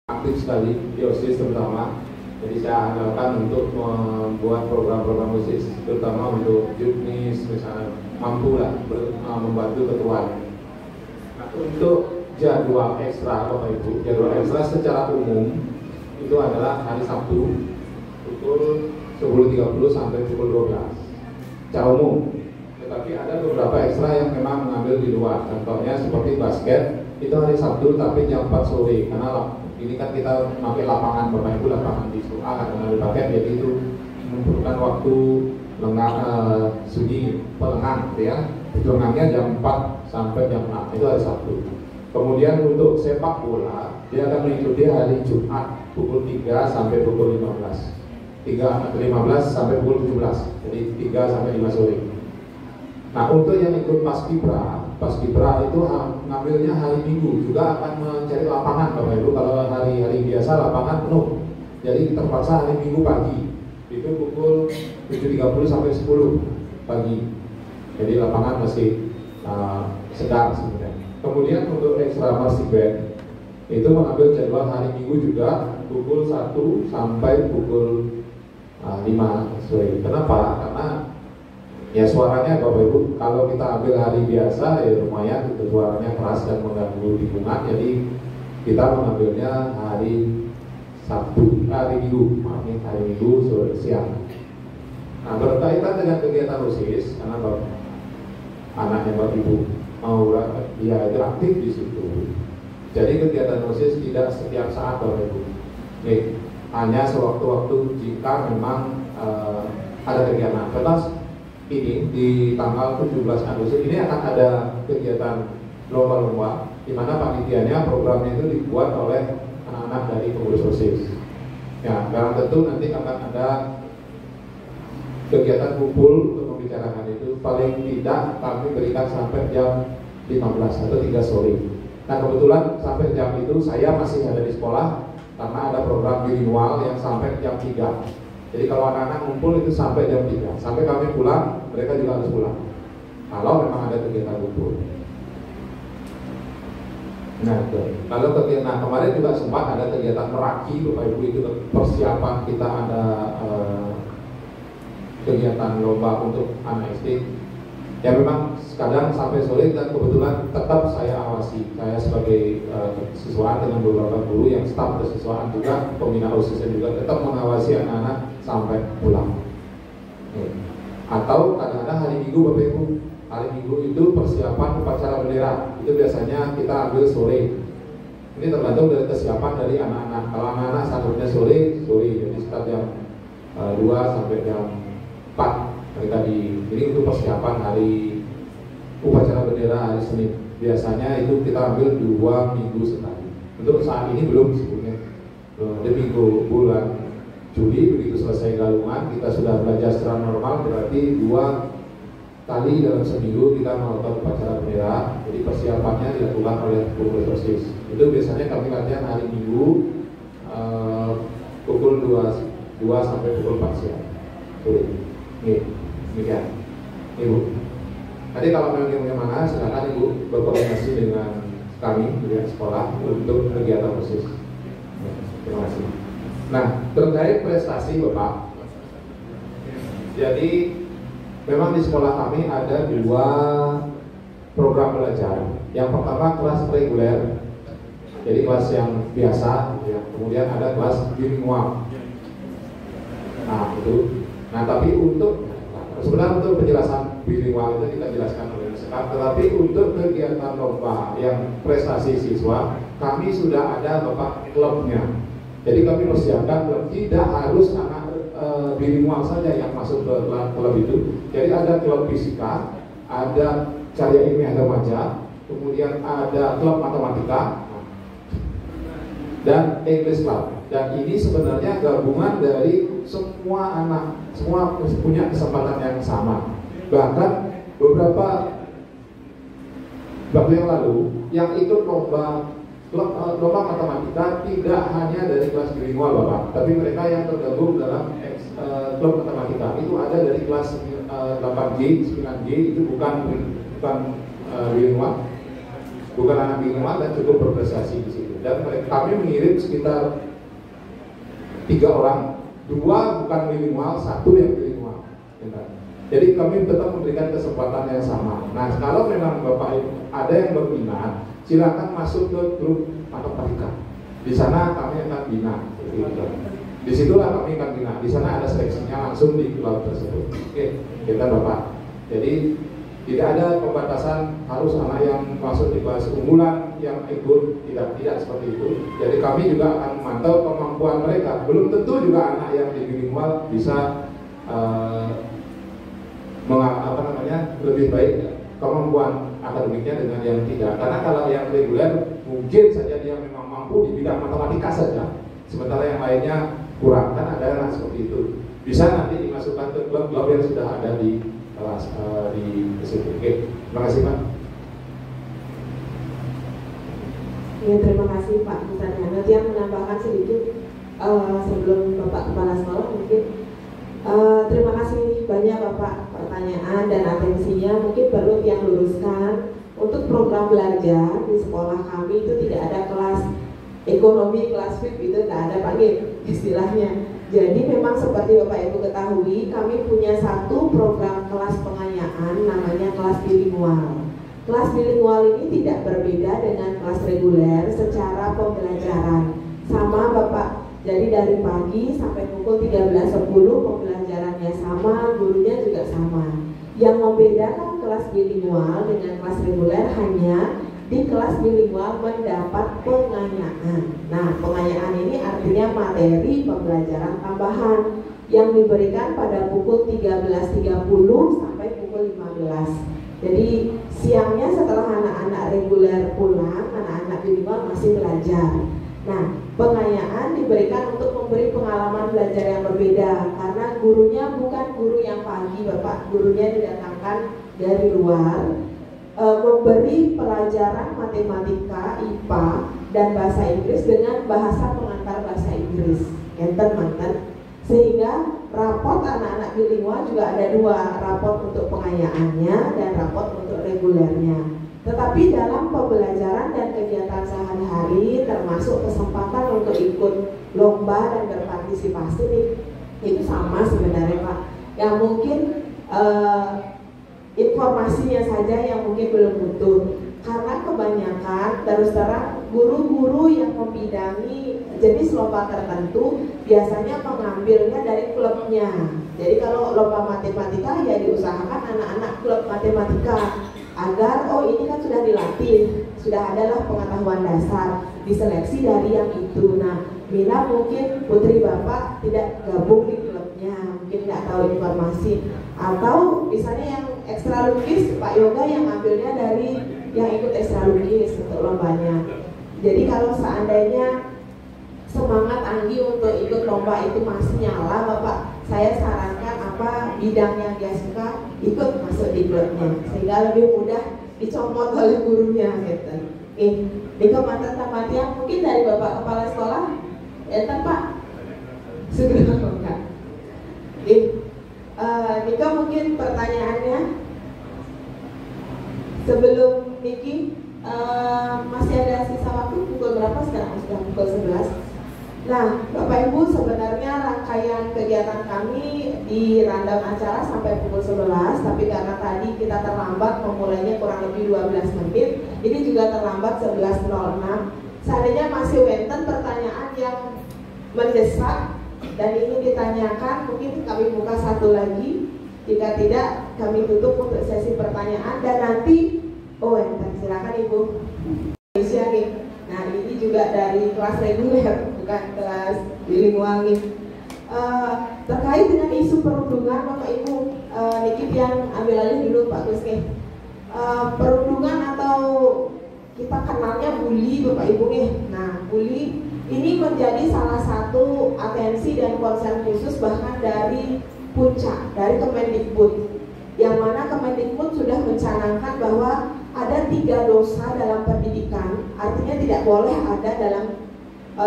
Aktif sekali di OSIS terutama. Jadi saya andalkan untuk membuat program-program OSIS, terutama untuk juknis misalnya, mampu lah membantu ketua. Nah, untuk jadwal ekstra Bapak Ibu, jadwal ekstra secara umum itu adalah hari Sabtu pukul 10.30 sampai pukul 12 secara umum. Tetapi ada beberapa ekstra yang memang mengambil di luar. Contohnya seperti basket itu hari Sabtu tapi jam 4 sore karena ini kan kita pakai lapangan Bapak Ibu, lapangan di Su'a karena dipakai, jadi itu membutuhkan waktu sunyi pelengang gitu ya. Lengannya jam 4 sampai jam 6 itu hari Sabtu. Kemudian untuk sepak bola dia akan mengikuti hari Jumat pukul 3 sampai pukul 15. 3 atau 15 sampai pukul 17. Jadi 3 sampai 5 sore. Nah, untuk yang ikut Paskibra itu ngambilnya hari Minggu, juga akan mencari lapangan Bapak Ibu. Kalau hari-hari biasa lapangan penuh, jadi terpaksa hari Minggu pagi itu pukul 7.30 sampai 10 pagi. Jadi lapangan masih segar sebenarnya. Kemudian untuk ekstra marching band itu mengambil jadwal hari Minggu juga pukul 1 sampai pukul 5 sore. Kenapa? Karena ya suaranya Bapak Ibu kalau kita ambil hari biasa ya lumayan itu suaranya keras dan mengganggu lingkungan, jadi kita mengambilnya hari Minggu, hari Minggu sore siang. Nah, berkaitan dengan kegiatan OSIS karena anaknya Bapak Ibu mau dia aktif di situ. Jadi kegiatan OSIS tidak setiap saat Bapak Ibu. Hanya sewaktu-waktu jika memang ada kegiatan. Contoh ini di tanggal 17 Agustus ini akan ada kegiatan lomba-lomba di mana panitianya programnya itu dibuat oleh anak-anak dari pengurus OSIS. Ya, barang tentu nanti akan ada kegiatan kumpul untuk membicarakan itu paling tidak kami berikan sampai jam 15 atau 3 sore. Nah kebetulan sampai jam itu saya masih ada di sekolah karena ada program bilingual yang sampai jam 3. Jadi kalau anak-anak ngumpul itu sampai jam 3. Sampai kami pulang, mereka juga harus pulang. Kalau memang ada kegiatan kumpul. Nah, kalau kegiatan kemarin juga sempat ada kegiatan meraki, Bapak Ibu, itu persiapan kita ada kegiatan lomba untuk anak SD. Ya memang kadang sampai sore dan kebetulan tetap saya awasi. Saya sebagai siswaan dengan beberapa guru yang staf kesiswaan juga, pembina OSIS juga tetap mengawasi anak-anak sampai pulang. Atau kadang-kadang hari Minggu, Bapak Ibu, hari Minggu itu persiapan upacara bendera. Itu biasanya kita ambil sore. Ini tergantung dari kesiapan dari anak-anak. Kalau anak-anak satunya sore, jadi sekitar jam 2 sampai jam 4 mereka ini untuk persiapan hari upacara bendera hari Senin. Biasanya itu kita ambil 2 minggu sekali. Untuk saat ini belum sebetulnya. Di minggu bulan Juli begitu selesai galungan kita sudah belajar secara normal, berarti 2 kali dalam seminggu kita melakukan upacara bendera. Jadi persiapannya dilakukan oleh pengurus OSIS. Itu biasanya kami latihan hari Minggu pukul 2 sampai pukul 4 siang. Demikian, Ibu. Tadi kalau memang bagaimana, silakan Ibu berkoordinasi dengan kami di sekolah untuk kegiatan OSIS. Terima kasih. Nah, terkait prestasi Bapak, jadi memang di sekolah kami ada 2 program belajar. Yang pertama kelas reguler, jadi kelas yang biasa, ya. Kemudian ada kelas bilingual. Nah itu. Nah tapi sebenarnya untuk penjelasan bilingual itu kita jelaskan oleh sekarang. Tetapi untuk kegiatan lomba yang prestasi siswa, kami sudah ada Bapak klubnya. Jadi kami persiapkan klub, tidak harus anak bilingual saja yang masuk ke klub itu. Jadi ada klub fisika, ada karya ilmiah remaja, kemudian ada klub matematika dan English club. Dan ini sebenarnya gabungan dari semua anak, semua punya kesempatan yang sama. Bahkan beberapa waktu yang lalu yang ikut lomba matematika tidak hanya dari kelas bilingual Bapak, tapi mereka yang tergabung dalam klub matematika itu ada dari kelas 8G, 9G, itu bukan bilingual, bukan anak bilingual dan cukup berprestasi di situ. Dan kami mengirim sekitar 3 orang, 2 bukan bilingual, 1 yang bilingual. Jadi kami tetap memberikan kesempatan yang sama. Nah, kalau memang Bapak ada yang berminat, silakan masuk ke grup matematika. Di sana kami akan bina. Di situlah kami akan bina. Di sana ada seleksinya langsung di klub tersebut. Oke, kita Bapak. Jadi tidak ada pembatasan harus anak yang masuk di kelas unggulan yang ikut, tidak seperti itu. Jadi kami juga akan memantau kemampuan mereka. Belum tentu juga anak yang di bilingual bisa lebih baik kemampuan akademiknya dengan yang tidak. Karena kalau yang reguler mungkin saja dia memang mampu di bidang matematika saja, sementara yang lainnya kurang. Kan ada anak seperti itu. Bisa nanti dimasukkan ke klub-klub yang sudah ada di kelas di situ. Oke, terima kasih Pak. Ya, terima kasih Pak Misalnya. Nanti yang menambahkan sedikit sebelum Bapak Kepala Sekolah mungkin. Terima kasih banyak Bapak pertanyaan dan atensinya. Mungkin perlu yang luruskan untuk program belajar di sekolah kami itu tidak ada kelas ekonomi, kelas VIP itu tidak ada Pak istilahnya. Jadi memang seperti Bapak Ibu ketahui, kami punya satu program kelas pengayaan namanya kelas bilingual. Kelas bilingual ini tidak berbeda dengan kelas reguler secara pembelajaran. Sama Bapak. Jadi dari pagi sampai pukul 13.10 pembelajarannya sama, gurunya juga sama. Yang membedakan kelas bilingual dengan kelas reguler hanya di kelas bilingual mendapat pengayaan. Nah, pengayaan ini artinya materi pembelajaran tambahan yang diberikan pada pukul 13.30 sampai pukul 15. Jadi siangnya setelah anak-anak reguler pulang, anak-anak bilingual masih belajar. Nah, pengayaan diberikan untuk memberi pengalaman belajar yang berbeda karena gurunya bukan guru yang pagi, Bapak, gurunya didatangkan dari luar, memberi pelajaran matematika, IPA, dan bahasa Inggris dengan bahasa pengantar bahasa Inggris, enten-menten, sehingga rapot anak-anak bilingual juga ada dua, rapot untuk pengayaannya dan rapot untuk regulernya. Tetapi dalam pembelajaran dan kegiatan sehari-hari termasuk kesempatan untuk ikut lomba dan berpartisipasi nih, itu sama sebenarnya Pak. Yang mungkin informasinya saja yang mungkin belum utuh. Karena kebanyakan terus terang guru-guru yang membidangi jenis lomba tertentu biasanya mengambilnya dari klubnya. Jadi kalau lomba matematika ya diusahakan anak-anak klub matematika agar ini kan sudah dilatih, sudah adalah pengetahuan dasar, diseleksi dari yang itu. Nah, bila mungkin putri Bapak tidak gabung di klubnya, mungkin nggak tahu informasi, atau misalnya yang ekstra lukis Pak Yoga yang ambilnya dari yang ikut ekstra lukis untuk lombanya. Jadi kalau seandainya semangat Anggi untuk ikut lomba itu masih nyala, Bapak, saya sarankan apa bidang yang dia suka ikut masuk di klubnya sehingga lebih mudah dicomot oleh gurunya gitu. Di mantan tamatnya mungkin dari Bapak Kepala Sekolah, Pak, segera enggak. Nika mungkin pertanyaannya sebelum Niki masih ada sisa waktu pukul berapa sekarang? Sudah pukul 11. Nah, Bapak Ibu, sebenarnya rangkaian kegiatan kami di rundown acara sampai pukul 11, tapi karena tadi kita terlambat memulainya kurang lebih 12 menit, ini juga terlambat 11.06. Seandainya masih wenten pertanyaan yang mendesak dan ingin ditanyakan, mungkin kami buka satu lagi. Jika tidak, kami tutup untuk sesi pertanyaan dan nanti, silakan Ibu. Nah, ini juga dari kelas reguler, bukan kelas bilingual nih. Terkait dengan isu perundungan, Bapak Ibu, Niki yang ambil alih dulu Pak Gus nih. Perundungan atau kita kenalnya bully, Bapak Ibu nih. Nah, bully ini menjadi salah satu atensi dan konsen khusus bahkan dari puncak, dari Kemendikbud, yang mana Kemendikbud sudah mencanangkan bahwa ada 3 dosa dalam pendidikan, artinya tidak boleh ada dalam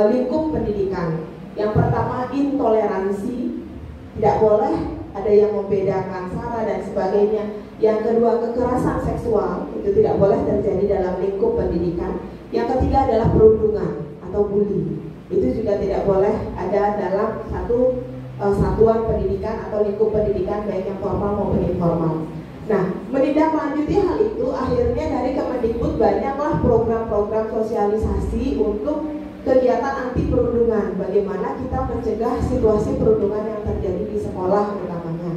lingkup pendidikan. Yang pertama intoleransi, tidak boleh ada yang membedakan sara dan sebagainya. Yang kedua kekerasan seksual, itu tidak boleh terjadi dalam lingkup pendidikan. Yang ketiga adalah perundungan atau bully, itu juga tidak boleh ada dalam satu satuan pendidikan atau lingkup pendidikan baik yang formal maupun informal. Nah, menindaklanjuti hal itu, akhirnya dari Kemendikbud banyaklah program-program sosialisasi untuk kegiatan anti perundungan. Bagaimana kita mencegah situasi perundungan yang terjadi di sekolah utamanya.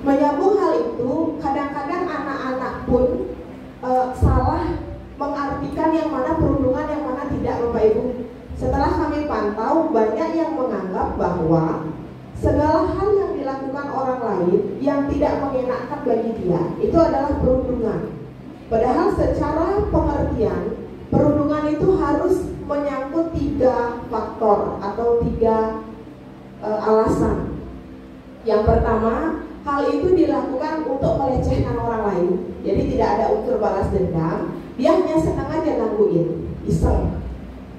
Menyambung hal itu, kadang-kadang anak-anak pun salah mengartikan yang mana perundungan, yang mana tidak, Bapak Ibu. Setelah kami pantau, banyak yang menganggap bahwa segala hal yang dilakukan orang lain yang tidak mengenakan bagi dia itu adalah perundungan. Padahal secara pengertian perundungan itu harus menyangkut 3 faktor atau 3 alasan. Yang pertama, hal itu dilakukan untuk melecehkan orang lain. Jadi tidak ada unsur balas dendam, dia hanya senang aja gangguin, iseng.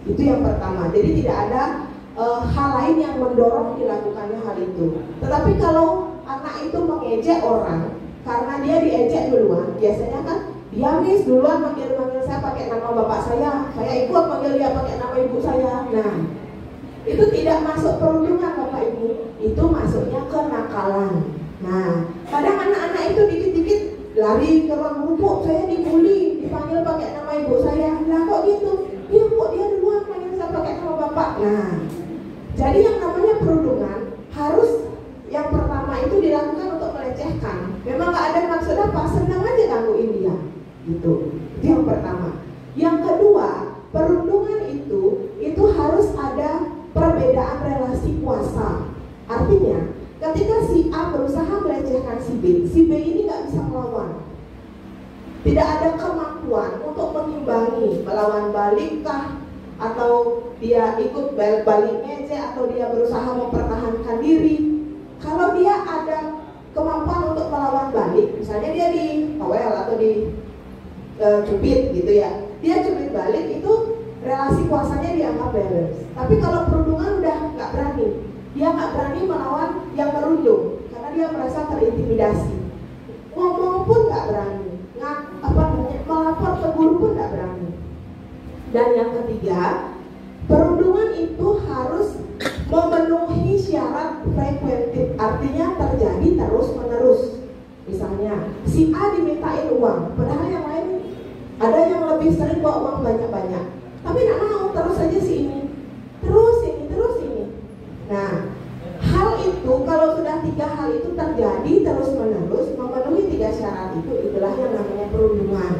Itu yang pertama. Jadi tidak ada hal lain yang mendorong dilakukannya hal itu. Tetapi kalau anak itu mengejek orang karena dia diejek duluan, biasanya kan dia Miss duluan manggil saya pakai nama bapak saya ikut manggil dia pakai nama ibu saya. Nah, itu tidak masuk perundungan Bapak Ibu, itu masuknya kenakalan. Nah, kadang anak-anak itu dikit-dikit lari ke ruang guru, saya dibully, dipanggil pakai nama ibu saya. Lah kok gitu? Iya Bu, dia duluan manggil saya pakai nama bapak. Nah, jadi yang namanya perundungan harus yang pertama itu dilakukan untuk melecehkan. Memang gak ada maksud apa, senang aja gangguin dia. Gitu. Itu yang pertama. Yang kedua, perundungan itu harus ada perbedaan relasi kuasa. Artinya, ketika si A berusaha melecehkan si B ini gak bisa melawan. Tidak ada kemampuan untuk mengimbangi, melawan balikkah, atau dia ikut balik ngejek, atau dia berusaha mempertahankan diri. Kalau dia ada kemampuan untuk melawan balik, misalnya dia di towel atau di cubit gitu ya, dia cubit balik, itu relasi kuasanya dianggap balance. Tapi kalau perundungan udah nggak berani, dia nggak berani melawan yang merundung karena dia merasa terintimidasi. Ngomong pun nggak berani, melapor ke guru pun nggak berani. Dan yang ketiga, perundungan itu harus memenuhi syarat frekuentif, artinya terjadi terus-menerus. Misalnya, si A dimintain uang, padahal yang lain ada yang lebih sering bawa uang banyak-banyak, tapi nggak mau, terus aja si ini, terus ini. Nah, hal itu kalau sudah 3 hal itu terjadi terus-menerus, memenuhi 3 syarat itu, itulah yang namanya perundungan.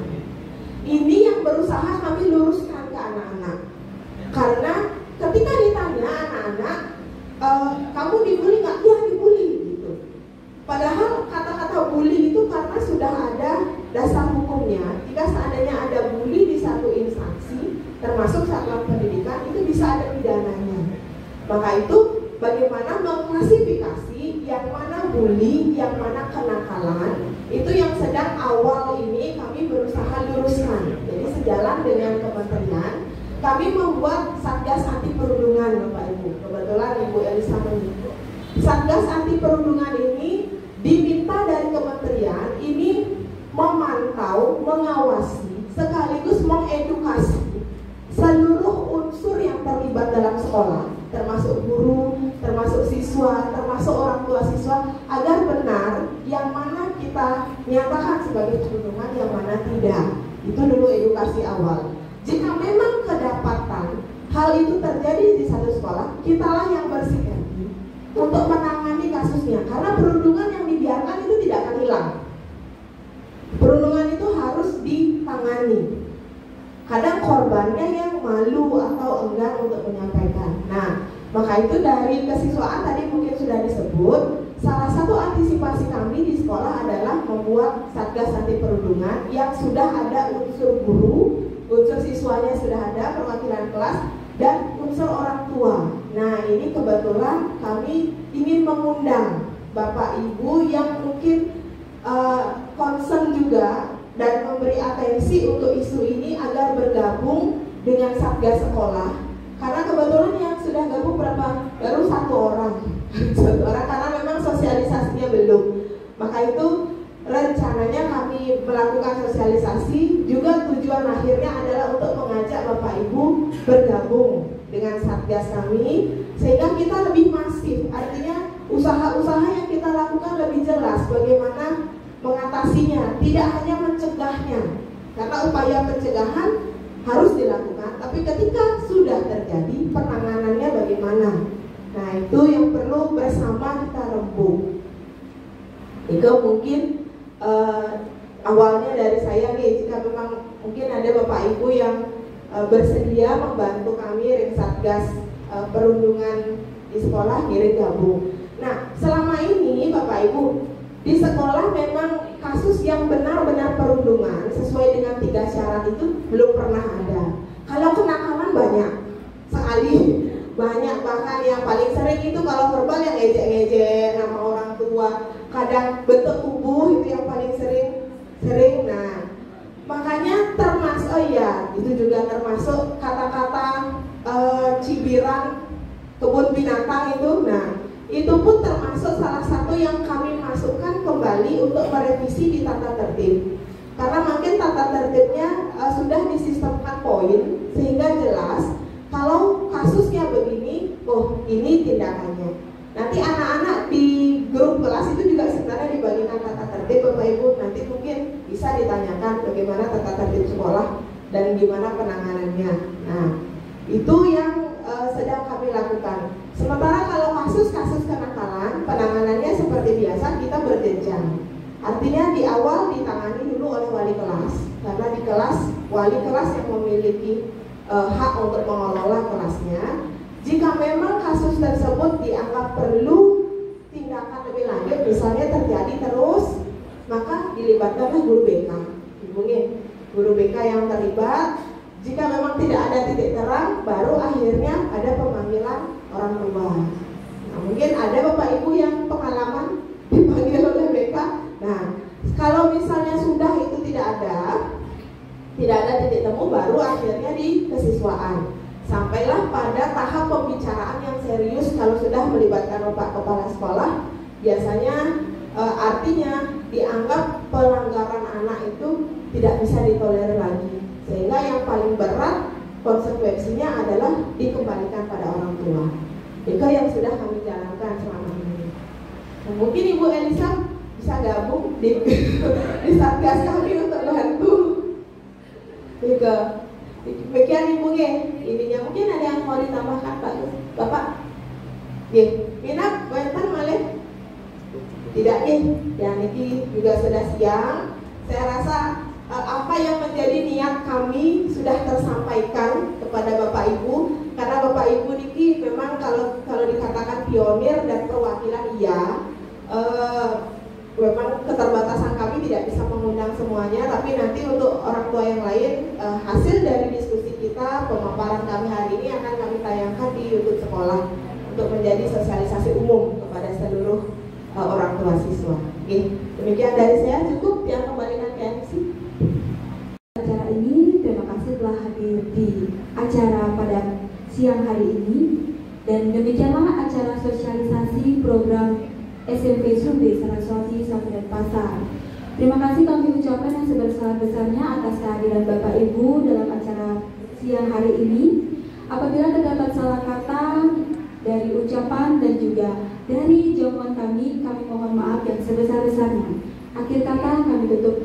Ini yang berusaha kami luruskan ke anak-anak. Karena ketika ditanya anak-anak, kamu dibully nggak? Iya dibully gitu. Padahal kata-kata bully itu karena sudah ada dasar hukumnya. Jika seandainya ada bully di satu instansi, termasuk satuan pendidikan, itu bisa ada pidananya. Maka itu bagaimana mengklasifikasi yang mana bully, yang mana kenakalan, itu yang sedang awal ini kami berusaha luruskan. Jadi sejalan dengan kementerian, kami membuat Satgas Anti Perundungan, Bapak Ibu. Kebetulan Ibu Elisa mendukung. Satgas Anti Perundungan ini diminta dari kementerian ini memantau, mengawasi, sekaligus mengedukasi seluruh unsur yang terlibat dalam sekolah, termasuk guru, termasuk siswa, termasuk orang tua siswa, agar benar yang mana kita nyatakan sebagai perundungan, yang mana tidak. Itu dulu edukasi awal. Jika memang kedapatan hal itu terjadi di satu sekolah, kitalah yang bersinergi untuk menangani kasusnya. Karena perundungan yang dibiarkan itu tidak akan hilang. Perundungan itu harus ditangani. Kadang korbannya yang malu atau enggan untuk menyampaikan. Nah, maka itu dari kesiswaan tadi mungkin sudah disebut, salah satu antisipasi kami di sekolah adalah membuat Satgas Anti Perundungan yang sudah ada unsur guru, unsur siswanya sudah ada, perwakilan kelas, dan unsur orang tua. Nah, ini kebetulan kami ingin mengundang Bapak Ibu yang mungkin concern juga dan memberi atensi untuk isu ini agar bergabung dengan Satgas Sekolah. Karena kebetulan yang sudah gabung berapa? Baru 1 orang. 1 orang karena memang sosialisasinya belum. Maka itu rencananya kami melakukan sosialisasi, juga tujuan akhirnya adalah untuk mengajak Bapak Ibu bergabung dengan Satgas kami, sehingga kita lebih masif. Artinya usaha-usaha yang kita lakukan lebih jelas bagaimana mengatasinya, tidak hanya mencegahnya. Karena upaya pencegahan harus dilakukan, tapi ketika sudah terjadi, penanganannya bagaimana? Nah, itu yang perlu bersama kita rembuk. Itu mungkin awalnya dari saya nih. Jika memang mungkin ada Bapak Ibu yang bersedia membantu kami Ring Satgas Perundungan di sekolah, kirim gabung. Nah, selama ini Bapak Ibu di sekolah memang kasus yang benar-benar perundungan sesuai dengan 3 syarat itu belum pernah ada. Kalau kenakalan banyak sekali, banyak, bahkan yang paling sering itu kalau verbal yang ngejek-ngejek nama orang tua, kadang bentuk tubuh itu yang paling sering. Nah, makanya termasuk, oh iya, itu juga termasuk kata-kata cibiran kebun binatang itu. Nah, itu pun termasuk salah satu yang kami masukkan kembali untuk merevisi di tata tertib. Karena mungkin tata tertibnya sudah disistemkan poin sehingga jelas kalau kasusnya begini, oh ini tindakannya. Nanti anak-anak di grup kelas itu juga sebenarnya dibagikan tata tertib, Bapak Ibu. Nanti mungkin bisa ditanyakan bagaimana tata tertib sekolah dan gimana penanganannya. Nah, itu yang sedang kami lakukan. Sementara kalau kasus-kasus kenakalan, penanganannya seperti biasa, kita berjenjang. Artinya di awal ditangani dulu oleh wali kelas, karena di kelas wali kelas yang memiliki hak untuk mengelola kelasnya. Jika memang kasus tersebut dianggap perlu tindakan lebih lanjut, misalnya terjadi terus, maka dilibatkanlah guru BK. Hubungi guru BK yang terlibat. Jika memang tidak ada titik terang, baru akhirnya ada pemanggilan orang tua. Nah, mungkin ada Bapak Ibu yang pengalaman dipanggil oleh BK. Nah, kalau misalnya sudah itu tidak ada titik temu, baru akhirnya di kesiswaan. Sampailah pada tahap pembicaraan yang serius. Kalau sudah melibatkan Bapak Kepala Sekolah, biasanya artinya dianggap pelanggaran anak itu tidak bisa ditolerir lagi, sehingga yang paling berat konsekuensinya adalah dikembalikan pada orang tua. Itu yang sudah kami jalankan selama ini. Nah, mungkin Ibu Elisa bisa gabung di satgas kami untuk bantu. Demikian Ibu ya, ininya mungkin ada yang mau ditambahkan Pak Bapak. Minat Wentan Malih? Tidak ya, niki juga sudah siang. Saya rasa apa yang menjadi niat kami sudah tersampaikan kepada Bapak Ibu, karena Bapak Ibu niki memang kalau dikatakan pionir dan perwakilan memang keterbatasan kami tidak bisa mengundang semuanya, tapi nanti untuk orang tua yang lain hasil dari diskusi kita, pemaparan kami hari ini akan kami tayangkan di YouTube sekolah untuk menjadi sosialisasi umum kepada seluruh orang tua siswa. Oke, demikian dari saya, cukup yang kembalikan ke MC. Acara ini terima kasih telah hadir di acara pada siang hari ini, dan demikianlah acara sosialisasi program SMP Sumbe Saraswati Sampai Pasar. Terima kasih kami ucapkan yang sebesar-besarnya atas kehadiran Bapak Ibu dalam acara siang hari ini. Apabila terdapat salah kata dari ucapan dan juga dari jawaban kami mohon maaf yang sebesar-besarnya. Akhir kata kami tutup